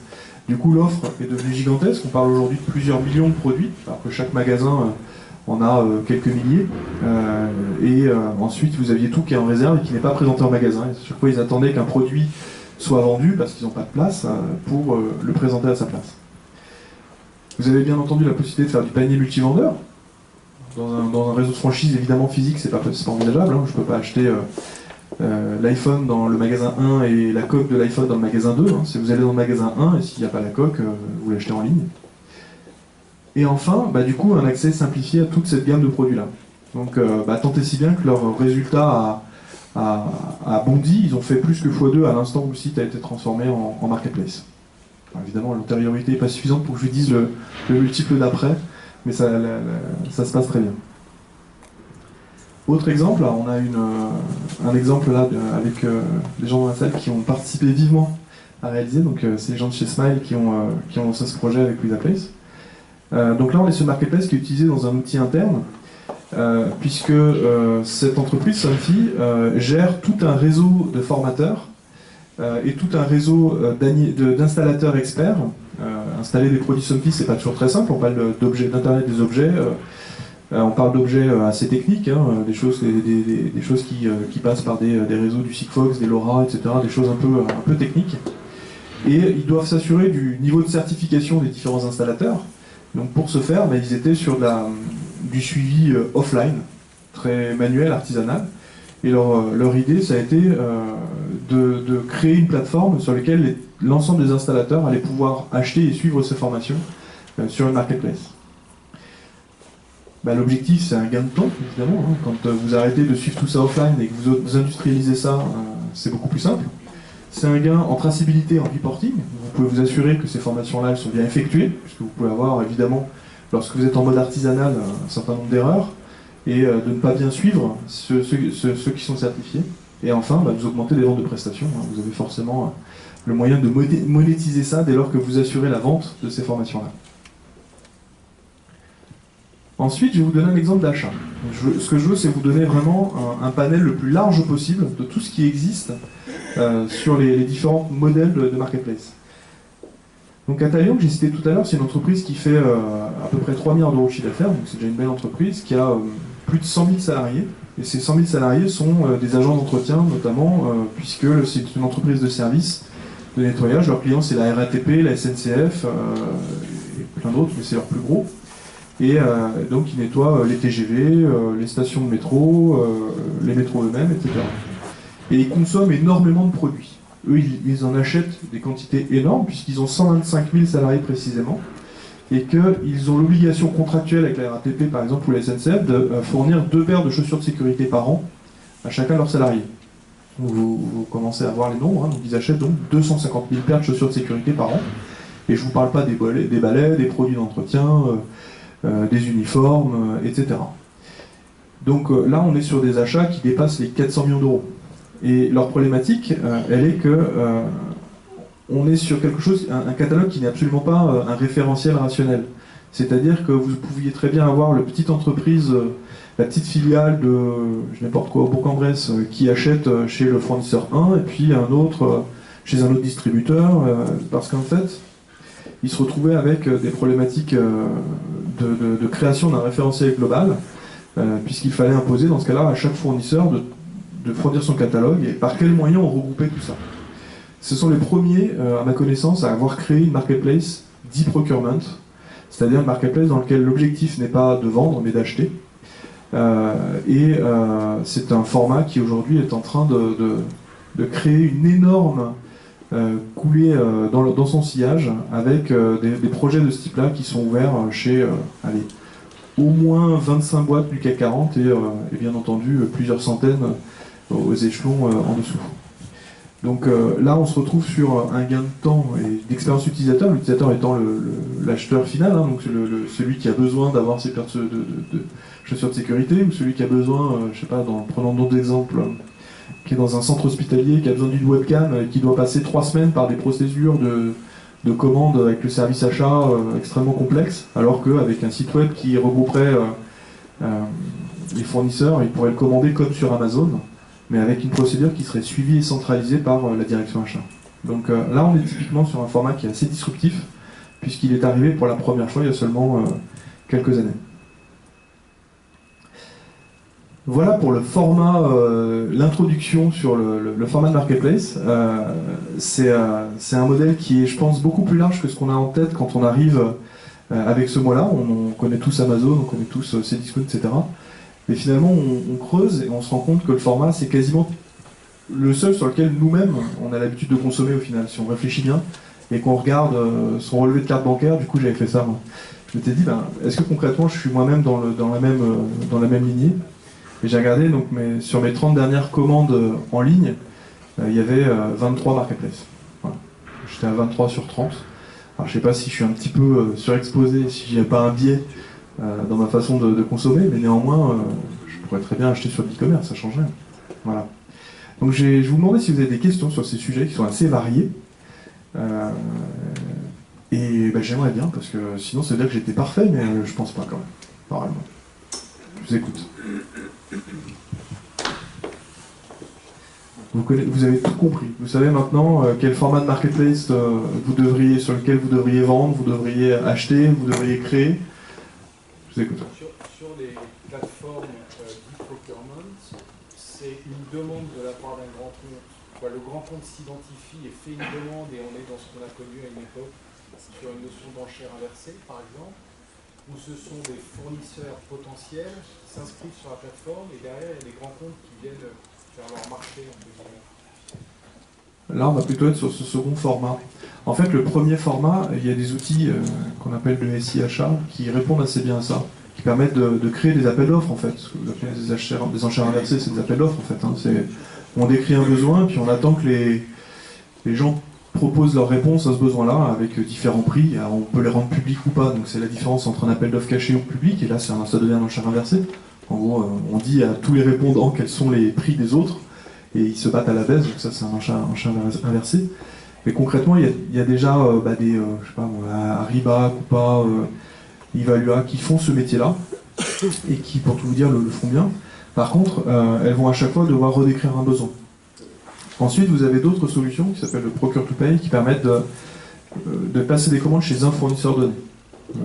Du coup, l'offre est devenue gigantesque. On parle aujourd'hui de plusieurs millions de produits, alors que chaque magasin en a quelques milliers. Ensuite, vous aviez tout qui est en réserve et qui n'est pas présenté en magasin. Et sur quoi ils attendaient qu'un produit soit vendu parce qu'ils n'ont pas de place pour le présenter à sa place. Vous avez bien entendu la possibilité de faire du panier multivendeur. Dans un réseau de franchise, évidemment physique, c'est pas envisageable. Hein. Je ne peux pas acheter l'iPhone dans le magasin 1 et la coque de l'iPhone dans le magasin 2. Hein. Si vous allez dans le magasin 1 et s'il n'y a pas la coque, vous l'achetez en ligne. Et enfin, du coup, un accès simplifié à toute cette gamme de produits-là. Donc, tant et si bien que leur résultat a bondi. Ils ont fait plus que x2 à l'instant où le site a été transformé en marketplace. Alors, évidemment, l'antériorité n'est pas suffisante pour que je vous dise le multiple d'après, mais ça se passe très bien. Autre exemple, là, on a un exemple là avec des gens dans la salle qui ont participé vivement à réaliser. Donc c'est les gens de chez Smile qui ont lancé ce projet avec WeThaPlace. Donc là, on est sur Marketplace qui est utilisé dans un outil interne, puisque cette entreprise, Somfy, gère tout un réseau de formateurs et tout un réseau d'installateurs experts. Installer des produits Somfy, c'est pas toujours très simple. On parle d'Internet des objets. On parle d'objets assez techniques, hein, des choses qui passent par des réseaux du Sigfox, des LoRa, etc., des choses un peu techniques. Et ils doivent s'assurer du niveau de certification des différents installateurs. Donc pour ce faire, ils étaient sur du suivi offline, très manuel, artisanal. Et leur idée, ça a été de créer une plateforme sur laquelle l'ensemble des installateurs allaient pouvoir acheter et suivre ces formations sur une marketplace. L'objectif, c'est un gain de temps, évidemment. Hein. Quand vous arrêtez de suivre tout ça offline et que vous industrialisez ça, c'est beaucoup plus simple. C'est un gain en traçabilité, en reporting. Vous pouvez vous assurer que ces formations-là sont bien effectuées, puisque vous pouvez avoir, évidemment, lorsque vous êtes en mode artisanal, un certain nombre d'erreurs, et de ne pas bien suivre ceux qui sont certifiés. Et enfin, vous augmentez les ventes de prestations. Hein. Vous avez forcément le moyen de monétiser ça dès lors que vous assurez la vente de ces formations-là. Ensuite, je vais vous donner un exemple d'achat. Ce que je veux, c'est vous donner vraiment un panel le plus large possible de tout ce qui existe sur les différents modèles de marketplace. Donc Atalian, que j'ai cité tout à l'heure, c'est une entreprise qui fait à peu près 3 milliards d'euros de chiffre d'affaires, donc c'est déjà une belle entreprise, qui a plus de 100 000 salariés. Et ces 100 000 salariés sont des agents d'entretien, notamment, puisque c'est une entreprise de service de nettoyage. Leurs clients, c'est la RATP, la SNCF, et plein d'autres, mais c'est leur plus gros. Et donc ils nettoient les TGV, les stations de métro, les métros eux-mêmes, etc. Et ils consomment énormément de produits. Eux, ils en achètent des quantités énormes, puisqu'ils ont 125 000 salariés précisément, et qu'ils ont l'obligation contractuelle avec la RATP, par exemple, ou la SNCF, de fournir 2 paires de chaussures de sécurité par an à chacun de leurs salariés. Donc vous commencez à voir les nombres, hein. Donc ils achètent donc 250 000 paires de chaussures de sécurité par an. Et je ne vous parle pas des balais, des produits d'entretien, des uniformes, etc. Donc là, on est sur des achats qui dépassent les 400 millions d'euros. Et leur problématique, elle est que on est sur quelque chose, un catalogue qui n'est absolument pas un référentiel rationnel. C'est-à-dire que vous pouviez très bien avoir la petite entreprise, la petite filiale de n'importe quoi au Bourg-en-Bresse qui achète chez le fournisseur 1 et puis un autre chez un autre distributeur, parce qu'en fait, ils se retrouvaient avec des problématiques de création d'un référentiel global, puisqu'il fallait imposer dans ce cas-là à chaque fournisseur de fournir son catalogue et par quels moyens on regroupait tout ça. Ce sont les premiers, à ma connaissance, à avoir créé une marketplace d'e-procurement, c'est-à-dire une marketplace dans laquelle l'objectif n'est pas de vendre mais d'acheter. C'est un format qui aujourd'hui est en train de créer une énorme coulée dans son sillage avec des projets de ce type-là qui sont ouverts chez au moins 25 boîtes du CAC 40 et bien entendu plusieurs centaines aux échelons en dessous. Donc là, on se retrouve sur un gain de temps et d'expérience utilisateur, l'utilisateur étant l'acheteur final, hein, donc celui qui a besoin d'avoir ses paires de chaussures de sécurité, ou celui qui a besoin, je sais pas, prenons d'autres exemples, qui est dans un centre hospitalier, qui a besoin d'une webcam, qui doit passer 3 semaines par des procédures de commande avec le service achat extrêmement complexe, alors qu'avec un site web qui regrouperait les fournisseurs, il pourrait le commander comme sur Amazon. mais avec une procédure qui serait suivie et centralisée par la direction achat. Donc là, on est typiquement sur un format qui est assez disruptif, puisqu'il est arrivé pour la première fois il y a seulement quelques années. Voilà pour le format, l'introduction sur le format de marketplace. C'est un modèle qui est, je pense, beaucoup plus large que ce qu'on a en tête quand on arrive avec ce mot-là. On connaît tous Amazon, on connaît tous Cdiscount, etc. Mais finalement, on creuse et on se rend compte que le format, c'est quasiment le seul sur lequel nous-mêmes, on a l'habitude de consommer au final, si on réfléchit bien, et qu'on regarde son relevé de carte bancaire. Du coup, j'avais fait ça, moi. Je m'étais dit, est-ce que concrètement, je suis moi-même dans la même lignée? Et j'ai regardé, donc, sur mes 30 dernières commandes en ligne, il y avait 23 marketplaces. Voilà. J'étais à 23 sur 30. Alors, je ne sais pas si je suis un petit peu surexposé, si j'ai pas un biais dans ma façon de consommer, mais néanmoins, je pourrais très bien acheter sur l'e-commerce, ça change rien. Voilà. Donc, je vous demandais si vous avez des questions sur ces sujets qui sont assez variés. Et j'aimerais bien, parce que sinon, ça veut dire que j'étais parfait, mais je pense pas quand même, normalement. Je vous écoute. Vous avez tout compris. Vous savez maintenant quel format de marketplace sur lequel vous devriez vendre, vous devriez acheter, vous devriez créer. Je vous écoute. Sur les plateformes d'e-procurement, c'est une demande de la part d'un grand compte. Le grand compte s'identifie et fait une demande et on est dans ce qu'on a connu à une époque sur une notion d'enchère inversée, par exemple, où ce sont des fournisseurs potentiels qui s'inscrivent sur la plateforme et derrière il y a des grands comptes qui viennent faire leur marché. Là, on va plutôt être sur ce second format. En fait, le premier format, il y a des outils qu'on appelle de SI achat qui répondent assez bien à ça, qui permettent de créer des appels d'offres en fait. Ce que vous appelez des enchères inversées, c'est des appels d'offres en fait. Hein. On décrit un besoin, puis on attend que les gens proposent leur réponse à ce besoin-là avec différents prix. Alors, on peut les rendre publics ou pas, donc c'est la différence entre un appel d'offres caché ou public, et là ça devient une enchère inversée. En gros, on dit à tous les répondants quels sont les prix des autres, et ils se battent à la baisse, donc ça c'est un enchère inversé. Mais concrètement, il y a déjà des, je sais pas, Ariba, Coupa, Evalua qui font ce métier-là, et qui, pour tout vous dire, le font bien. Par contre, elles vont à chaque fois devoir redécrire un besoin. Ensuite, vous avez d'autres solutions qui s'appellent le Procure to Pay, qui permettent de passer des commandes chez un fournisseur donné.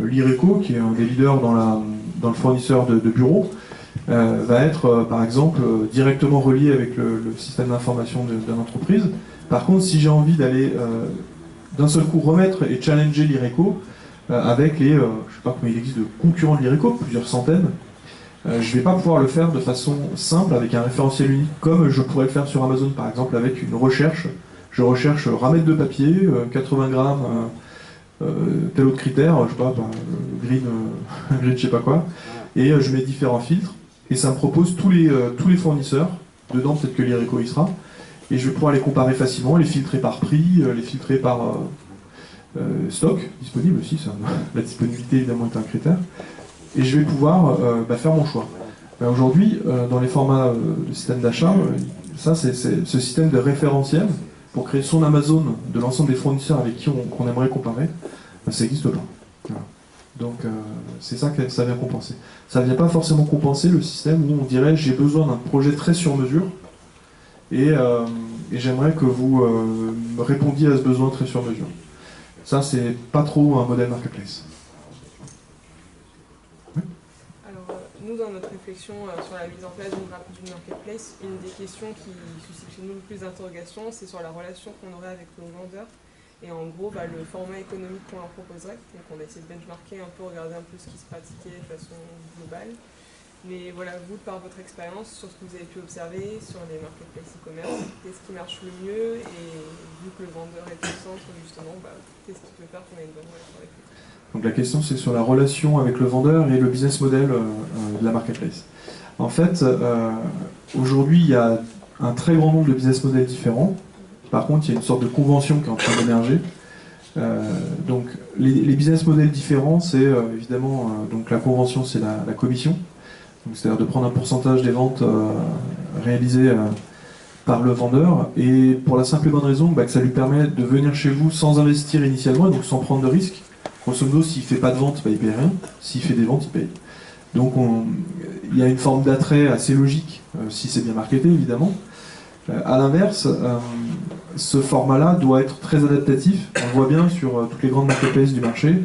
L'Ireco, qui est un des leaders dans le fournisseur de bureaux, va être, par exemple, directement relié avec le système d'information d'une entreprise. Par contre, si j'ai envie d'aller d'un seul coup remettre et challenger l'Ireco avec je ne sais pas combien il existe de concurrents de l'Ireco, plusieurs centaines, je ne vais pas pouvoir le faire de façon simple avec un référentiel unique, comme je pourrais le faire sur Amazon par exemple avec une recherche. Je recherche ramette de papier, 80 grammes, tel autre critère, je sais pas, green, green je sais pas quoi, et je mets différents filtres, et ça me propose tous les fournisseurs, dedans peut-être que l'Ireco y sera, et je vais pouvoir les comparer facilement, les filtrer par prix, les filtrer par stock disponible aussi, la disponibilité évidemment est un critère. Et je vais pouvoir faire mon choix. Aujourd'hui, dans les formats de système d'achat, ça c'est ce système de référentiel pour créer son Amazon de l'ensemble des fournisseurs avec qui on aimerait comparer, ça n'existe pas. Voilà. Donc c'est ça que ça vient compenser. Ça ne vient pas forcément compenser le système où on dirait j'ai besoin d'un projet très sur mesure et j'aimerais que vous me répondiez à ce besoin très sur mesure. Ça c'est pas trop un modèle marketplace. Nous, dans notre réflexion sur la mise en place d'une marketplace, une des questions qui suscite chez nous le plus d'interrogations, c'est sur la relation qu'on aurait avec nos vendeurs et en gros le format économique qu'on leur proposerait. Donc on a essayé de benchmarker un peu, regarder un peu ce qui se pratiquait de façon globale. Mais voilà, vous, par votre expérience, sur ce que vous avez pu observer sur les marketplaces e-commerce, qu'est-ce qui marche le mieux et vu que le vendeur est au centre, justement, qu'est-ce qui peut faire qu'on ait une bonne relation avec lui? Donc la question c'est sur la relation avec le vendeur et le business model de la marketplace. En fait, aujourd'hui il y a un très grand nombre de business models différents. Par contre, il y a une sorte de convention qui est en train d'émerger. Donc les business models différents, c'est évidemment donc la convention, c'est la commission. C'est-à-dire de prendre un pourcentage des ventes réalisées par le vendeur, et pour la simple et bonne raison que ça lui permet de venir chez vous sans investir initialement et donc sans prendre de risques. Grosso modo, s'il ne fait pas de vente, il ne paye rien. S'il fait des ventes, il paye. Donc il y a une forme d'attrait assez logique, si c'est bien marketé évidemment. À l'inverse, ce format-là doit être très adaptatif. On le voit bien sur toutes les grandes marketplaces du marché.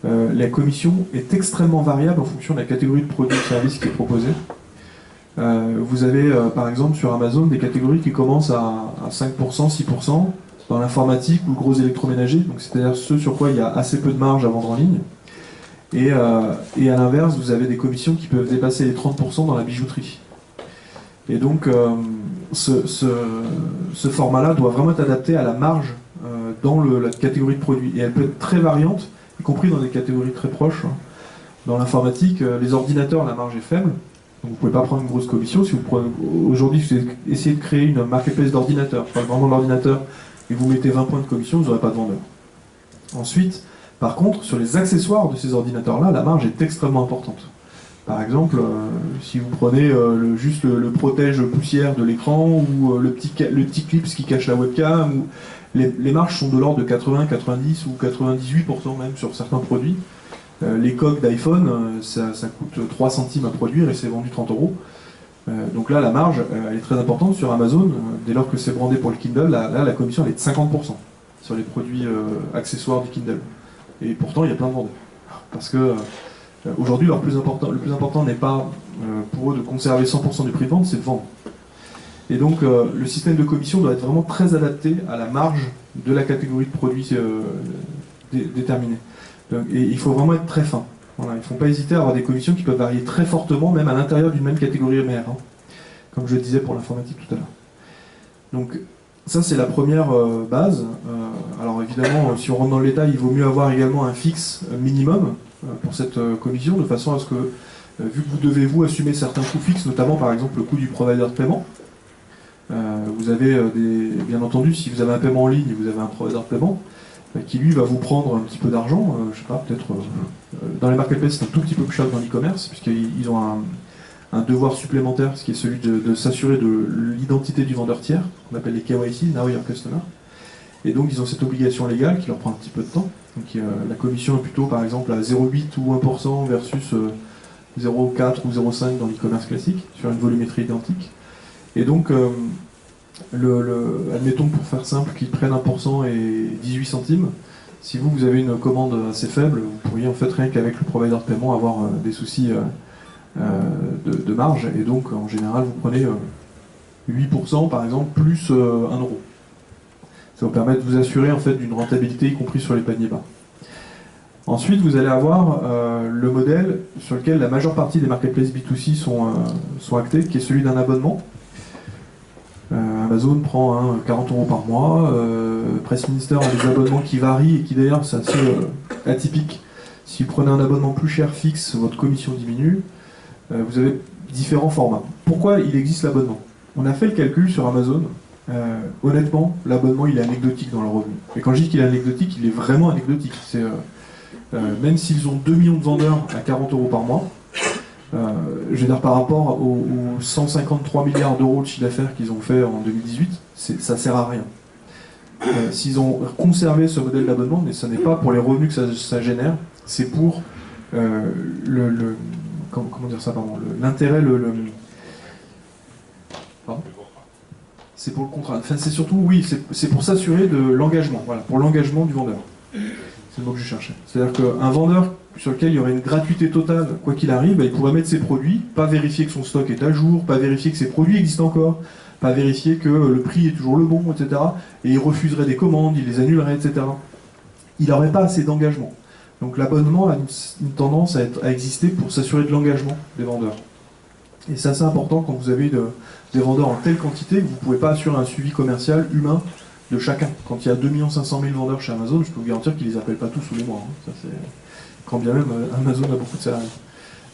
La commission est extrêmement variable en fonction de la catégorie de produits et services qui est proposée. Vous avez par exemple sur Amazon des catégories qui commencent à 5%, 6% dans l'informatique ou le gros électroménager, donc c'est-à-dire ceux sur quoi il y a assez peu de marge à vendre en ligne. Et à l'inverse, vous avez des commissions qui peuvent dépasser les 30% dans la bijouterie. Et donc ce format-là doit vraiment être adapté à la marge dans la catégorie de produits. Et elle peut être très variante, y compris dans des catégories très proches. Dans l'informatique, les ordinateurs, la marge est faible. Donc vous ne pouvez pas prendre une grosse commission. Si vous prenez aujourd'hui, si vous essayez de créer une marketplace d'ordinateurs, je parle vraiment de l'ordinateur, et vous mettez 20 points de commission, vous n'aurez pas de vendeur. Ensuite, par contre, sur les accessoires de ces ordinateurs-là, la marge est extrêmement importante. Par exemple, si vous prenez juste le protège poussière de l'écran ou le petit clip qui cache la webcam, ou les marges sont de l'ordre de 80, 90 ou 98% même sur certains produits. Les coques d'iPhone, ça coûte 3 centimes à produire et c'est vendu 30 euros. Donc là, la marge, elle est très importante sur Amazon. Dès lors que c'est brandé pour le Kindle, là, la commission elle est de 50% sur les produits accessoires du Kindle. Et pourtant, il y a plein de vendeurs. Parce que aujourd'hui, le plus important n'est pas pour eux de conserver 100% du prix de vente, c'est de vendre. Et donc, le système de commission doit être vraiment très adapté à la marge de la catégorie de produits déterminée. Et il faut vraiment être très fin. Voilà, il ne faut pas hésiter à avoir des commissions qui peuvent varier très fortement, même à l'intérieur d'une même catégorie mère, hein, comme je le disais pour l'informatique tout à l'heure. Donc, ça, c'est la première base. Alors, évidemment, si on rentre dans le détail, il vaut mieux avoir également un fixe minimum pour cette commission, de façon à ce que, vu que vous devez vous assumer certains coûts fixes, notamment par exemple le coût du provider de paiement, vous avez bien entendu, si vous avez un paiement en ligne et vous avez un provider de paiement, qui lui va vous prendre un petit peu d'argent, je sais pas, peut-être dans les marketplaces c'est un tout petit peu plus cher que dans l'e-commerce, puisqu'ils ont un devoir supplémentaire, ce qui est celui de s'assurer de l'identité du vendeur tiers, qu'on appelle les KYC, Know Your Customer. Et donc ils ont cette obligation légale qui leur prend un petit peu de temps. Donc la commission est plutôt par exemple à 0,8 ou 1% versus 0,4 ou 0,5 dans l'e-commerce classique, sur une volumétrie identique. Et donc admettons pour faire simple qu'ils prennent 1% et 18 centimes. Si vous avez une commande assez faible, vous pourriez en fait rien qu'avec le provider de paiement avoir des soucis de marge, et donc en général vous prenez 8% par exemple plus 1 euro. Ça vous permet de vous assurer en fait d'une rentabilité y compris sur les paniers bas. Ensuite vous allez avoir le modèle sur lequel la majeure partie des marketplaces B2C sont actés, qui est celui d'un abonnement. Amazon prend 40 euros par mois, Press Minister a des abonnements qui varient et qui d'ailleurs c'est assez atypique. Si vous prenez un abonnement plus cher fixe, votre commission diminue. Vous avez différents formats. Pourquoi il existe l'abonnement? On a fait le calcul sur Amazon. Honnêtement, l'abonnement il est anecdotique dans le revenu. Et quand je dis qu'il est anecdotique, il est vraiment anecdotique. Même s'ils ont 2 millions de vendeurs à 40 euros par mois, je veux dire par rapport aux 153 milliards d'euros de chiffre d'affaires qu'ils ont fait en 2018, ça sert à rien. S'ils ont conservé ce modèle d'abonnement, mais ce n'est pas pour les revenus que ça génère, c'est pour comment dire ça, pardon, l'intérêt, pardon, c'est pour le contrat. Enfin, c'est surtout, oui, c'est pour s'assurer de l'engagement, voilà, pour l'engagement du vendeur. C'est le mot que je cherchais. C'est-à-dire qu'un vendeur sur lequel il y aurait une gratuité totale, quoi qu'il arrive, il pourrait mettre ses produits, pas vérifier que son stock est à jour, pas vérifier que ses produits existent encore, pas vérifier que le prix est toujours le bon, etc. Et il refuserait des commandes, il les annulerait, etc. Il n'aurait pas assez d'engagement. Donc l'abonnement a une tendance à exister pour s'assurer de l'engagement des vendeurs. Et c'est assez important quand vous avez des vendeurs en telle quantité que vous ne pouvez pas assurer un suivi commercial humain de chacun. Quand il y a 2 500 000 vendeurs chez Amazon, je peux vous garantir qu'ils ne les appellent pas tous tous les mois. Ça, quand bien même Amazon a beaucoup de salariés.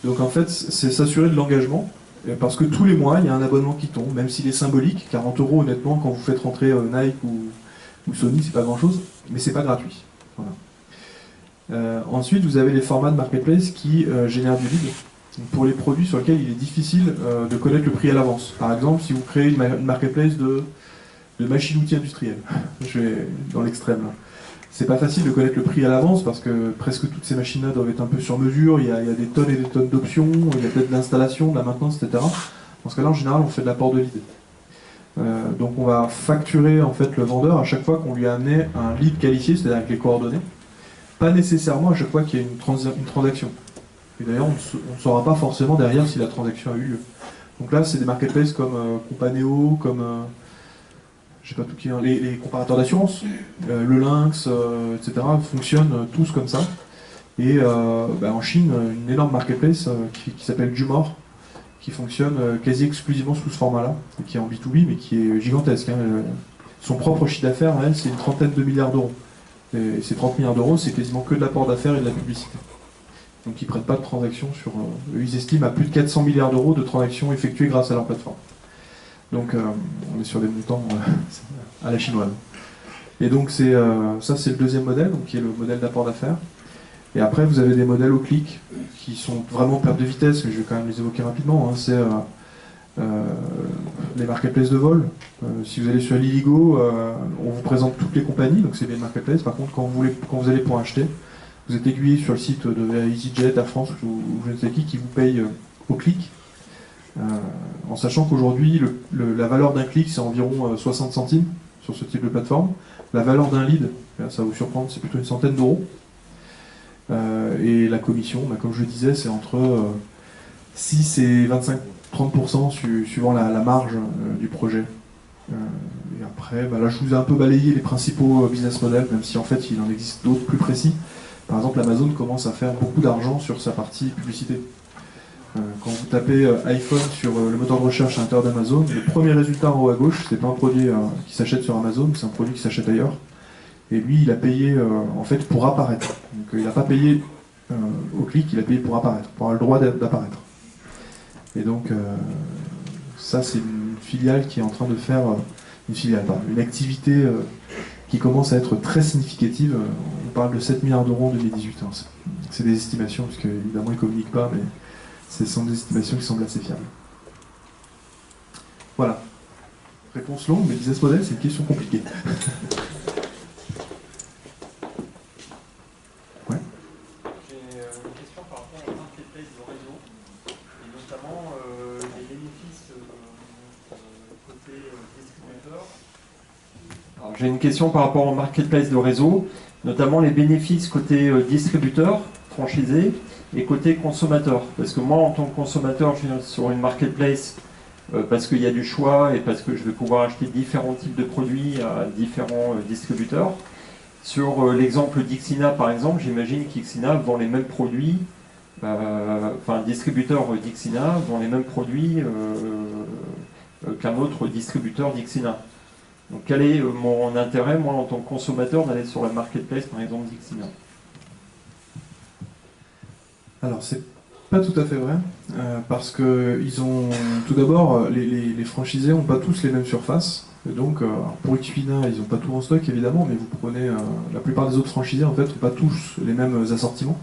Donc en fait, c'est s'assurer de l'engagement, parce que tous les mois, il y a un abonnement qui tombe, même s'il est symbolique. 40 euros, honnêtement, quand vous faites rentrer Nike ou Sony, c'est pas grand-chose, mais c'est pas gratuit. Voilà. Ensuite, vous avez les formats de marketplace qui génèrent du lead pour les produits sur lesquels il est difficile de connaître le prix à l'avance. Par exemple, si vous créez une marketplace de machines-outils industriels, je vais dans l'extrême là. C'est pas facile de connaître le prix à l'avance parce que presque toutes ces machines-là doivent être un peu sur mesure, il y a des tonnes et des tonnes d'options, il y a peut-être de l'installation, de la maintenance, etc. Dans ce cas-là, en général, on fait de l'apport de lead. Donc on va facturer en fait le vendeur à chaque fois qu'on lui a amené un lead qualifié, c'est-à-dire avec les coordonnées. Pas nécessairement à chaque fois qu'il y a une transaction. Et d'ailleurs, on ne saura pas forcément derrière si la transaction a eu lieu. Donc là, c'est des marketplaces comme Companeo, comme je sais pas tout qui, hein, les comparateurs d'assurance, le Lynx, etc. fonctionnent tous comme ça. Et en Chine, une énorme marketplace qui s'appelle Jumor, qui fonctionne quasi exclusivement sous ce format-là, et qui est en B2B, mais qui est gigantesque. Hein. Son propre chiffre d'affaires, elle, c'est une trentaine de milliards d'euros. Et ces 30 milliards d'euros, c'est quasiment que de l'apport d'affaires et de la publicité. Donc ils ne prennent pas de transactions sur... ils estiment à plus de 400 milliards d'euros de transactions effectuées grâce à leur plateforme. Donc on est sur des montants à la chinoise. Et donc ça c'est le deuxième modèle, donc, qui est le modèle d'apport d'affaires. Et après vous avez des modèles au clic qui sont vraiment perte de vitesse, mais je vais quand même les évoquer rapidement. Hein. C'est les marketplaces de vol. Si vous allez sur Liligo, on vous présente toutes les compagnies, donc c'est les marketplaces. Par contre, quand vous allez pour acheter, vous êtes aiguillé sur le site de EasyJet, Air France ou je ne sais qui vous paye au clic. En sachant qu'aujourd'hui, la valeur d'un clic, c'est environ 60 centimes sur ce type de plateforme. La valeur d'un lead, ça va vous surprendre, c'est plutôt une centaine d'euros. Et la commission, comme je le disais, c'est entre 6 et 25-30% suivant la marge du projet. Et après, là, je vous ai un peu balayé les principaux business models, même si en fait, il en existe d'autres plus précis. Par exemple, Amazon commence à faire beaucoup d'argent sur sa partie publicité. Quand vous tapez iPhone sur le moteur de recherche à l'intérieur d'Amazon, le premier résultat en haut à gauche, c'est pas un produit qui s'achète sur Amazon, c'est un produit qui s'achète ailleurs. Et lui, il a payé en fait pour apparaître. Donc il n'a pas payé au clic, il a payé pour apparaître, pour avoir le droit d'apparaître. Et donc ça, c'est une filiale qui est en train de faire une activité qui commence à être très significative. On parle de 7 milliards d'euros en 2018. Hein. C'est des estimations, parce qu'évidemment, ils ne communiquent pas, mais ce sont des estimations qui semblent assez fiables. Voilà. Réponse longue, mais business model, c'est une question compliquée. Ouais. J'ai une question par rapport au marketplace de réseau, et notamment les bénéfices côté distributeur. Alors, j'ai une question par rapport au marketplace de réseau, notamment les bénéfices côté distributeur, franchisé, et côté consommateur. Parce que moi, en tant que consommateur, je viens sur une marketplace parce qu'il y a du choix et parce que je vais pouvoir acheter différents types de produits à différents distributeurs. Sur l'exemple d'Ixina, par exemple, j'imagine qu'Ixina vend les mêmes produits, enfin, distributeur d'Ixina vend les mêmes produits qu'un autre distributeur d'Ixina. Donc quel est mon intérêt, moi, en tant que consommateur, d'aller sur la marketplace, par exemple, d'Ixina? Alors, c'est pas tout à fait vrai, parce que ils ont, tout d'abord, les franchisés n'ont pas tous les mêmes surfaces. Et donc, pour Xina, ils n'ont pas tout en stock, évidemment, mais vous prenez la plupart des autres franchisés, en fait, n'ont pas tous les mêmes assortiments.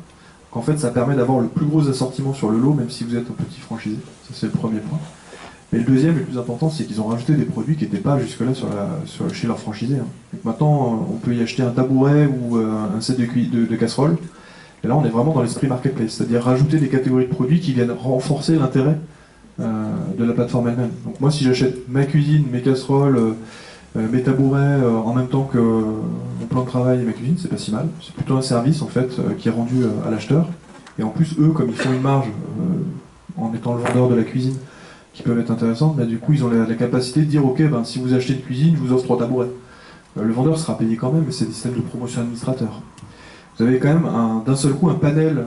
Donc, en fait, ça permet d'avoir le plus gros assortiment sur le lot, même si vous êtes un petit franchisé. Ça, c'est le premier point. Et le deuxième, le plus important, c'est qu'ils ont rajouté des produits qui n'étaient pas jusque-là chez leurs franchisés. Hein. Donc maintenant, on peut y acheter un tabouret ou un set de casseroles. Et là, on est vraiment dans l'esprit marketplace, c'est-à-dire rajouter des catégories de produits qui viennent renforcer l'intérêt de la plateforme elle-même. Donc moi, si j'achète ma cuisine, mes casseroles, mes tabourets en même temps que mon plan de travail et ma cuisine, c'est pas si mal. C'est plutôt un service en fait qui est rendu à l'acheteur. Et en plus, eux, comme ils font une marge en étant le vendeur de la cuisine, qui peuvent être intéressantes, du coup, ils ont la capacité de dire ok, si vous achetez une cuisine, je vous offre 3 tabourets. Le vendeur sera payé quand même, mais c'est des systèmes de promotion administrateur. Vous avez quand même d'un seul coup un panel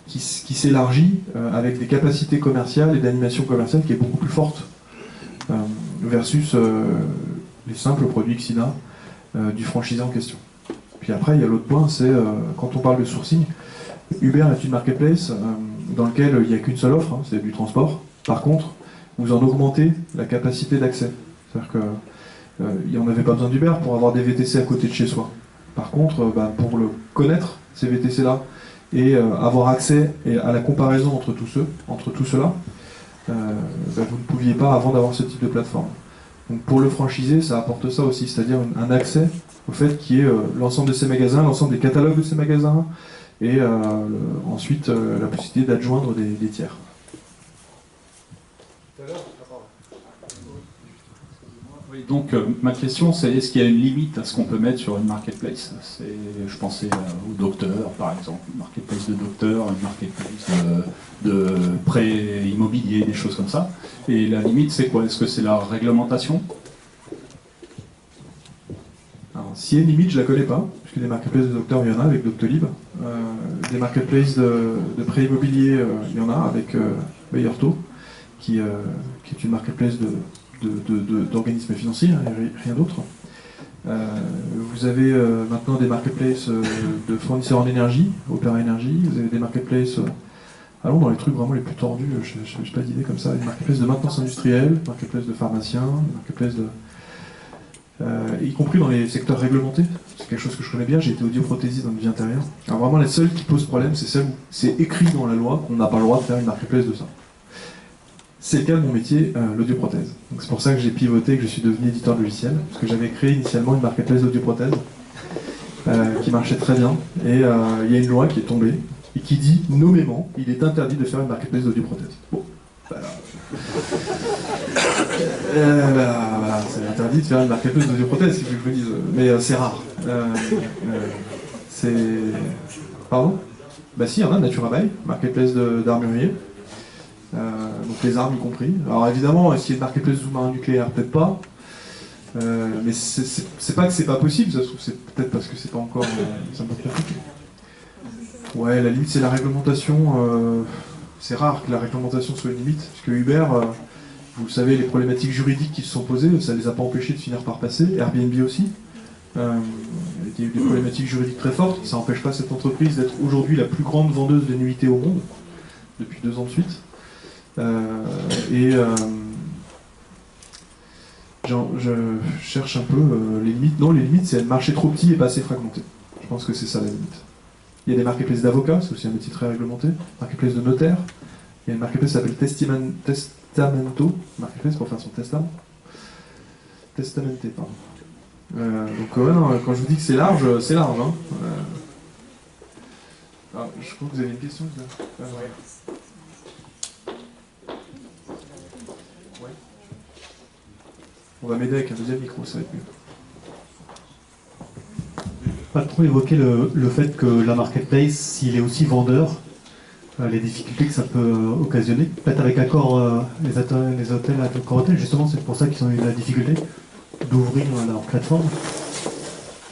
qui s'élargit avec des capacités commerciales et d'animation commerciale qui est beaucoup plus forte versus les simples produits Xina du franchisé en question. Puis après, il y a l'autre point, c'est quand on parle de sourcing, Uber est une marketplace dans laquelle il n'y a qu'une seule offre, hein, c'est du transport. Par contre, vous en augmentez la capacité d'accès. C'est-à-dire qu'il n'y en avait pas besoin d'Uber pour avoir des VTC à côté de chez soi. Par contre, pour connaître ces VTC-là et avoir accès à la comparaison entre tous ceux-là, vous ne pouviez pas avant d'avoir ce type de plateforme. Donc pour le franchisé, ça apporte ça aussi, c'est-à-dire un accès au fait qu'il y ait l'ensemble de ces magasins, l'ensemble des catalogues de ces magasins, et ensuite la possibilité d'adjoindre des tiers. Tout à l'heure, Oui, donc ma question c'est est-ce qu'il y a une limite à ce qu'on peut mettre sur une marketplace? Je pensais aux docteurs par exemple, une marketplace de docteurs, une marketplace de prêts immobiliers, des choses comme ça. Et la limite c'est quoi? Est-ce que c'est la réglementation? Alors, s'il y a une limite, je la connais pas, puisque des marketplaces de docteurs, il y en a avec Doctolib. Des marketplaces de prêts immobiliers, il y en a avec Bayerto, qui est une marketplace d'organismes financiers, hein, rien d'autre. Vous avez maintenant des marketplaces de fournisseurs en énergie, Opera Energy, vous avez des marketplaces, allons dans les trucs vraiment les plus tordus, je n'ai pas d'idée comme ça, des marketplaces de maintenance industrielle, marketplaces de pharmaciens, marketplaces y compris dans les secteurs réglementés, c'est quelque chose que je connais bien, j'ai été audioprothésiste dans une vie antérieure. Alors vraiment les seuls qui posent problème, c'est celles où c'est écrit dans la loi qu'on n'a pas le droit de faire une marketplace de ça. C'est le cas de mon métier, l'audioprothèse. Donc c'est pour ça que j'ai pivoté et que je suis devenu éditeur de logiciel, parce que j'avais créé initialement une marketplace d'audioprothèse qui marchait très bien. Et il y a une loi qui est tombée et qui dit nommément il est interdit de faire une marketplace d'audioprothèse. Bon, voilà. Voilà, c'est interdit de faire une marketplace d'audioprothèse, si je vous dis, mais c'est rare. C'est. Pardon? Bah si, il y en a, Naturabail, marketplace d'armurier. Donc les armes y compris. Alors évidemment, est-ce qu'il y a une marketplace sous-marin nucléaire? Peut-être pas. Mais c'est pas que c'est pas possible, ça se trouve, c'est peut-être parce que c'est pas encore. C'est un peu compliqué. Ouais, la limite c'est la réglementation. C'est rare que la réglementation soit une limite, parce que Uber, vous le savez, les problématiques juridiques qui se sont posées, ça les a pas empêchés de finir par passer. Airbnb aussi. Il y a eu des problématiques juridiques très fortes. Ça n'empêche pas cette entreprise d'être aujourd'hui la plus grande vendeuse de nuitées au monde, depuis 2 ans de suite. Je cherche un peu les limites. Non, les limites, c'est le marché trop petit et pas assez fragmenté. Je pense que c'est ça la limite. Il y a des marketplaces d'avocats, c'est aussi un métier très réglementé. Marketplace de notaire. Il y a une marketplace qui s'appelle Testamento. Marketplace pour faire son testament. Testamenté, pardon. Donc, non, quand je vous dis que c'est large, c'est large. Hein. Alors, je crois que vous avez une question. On va m'aider avec un deuxième micro, ça va être mieux. Pas trop évoquer le fait que la marketplace, s'il est aussi vendeur, les difficultés que ça peut occasionner. Peut-être avec accord, les hôtels, accord hôtel, justement, c'est pour ça qu'ils ont eu la difficulté d'ouvrir leur plateforme.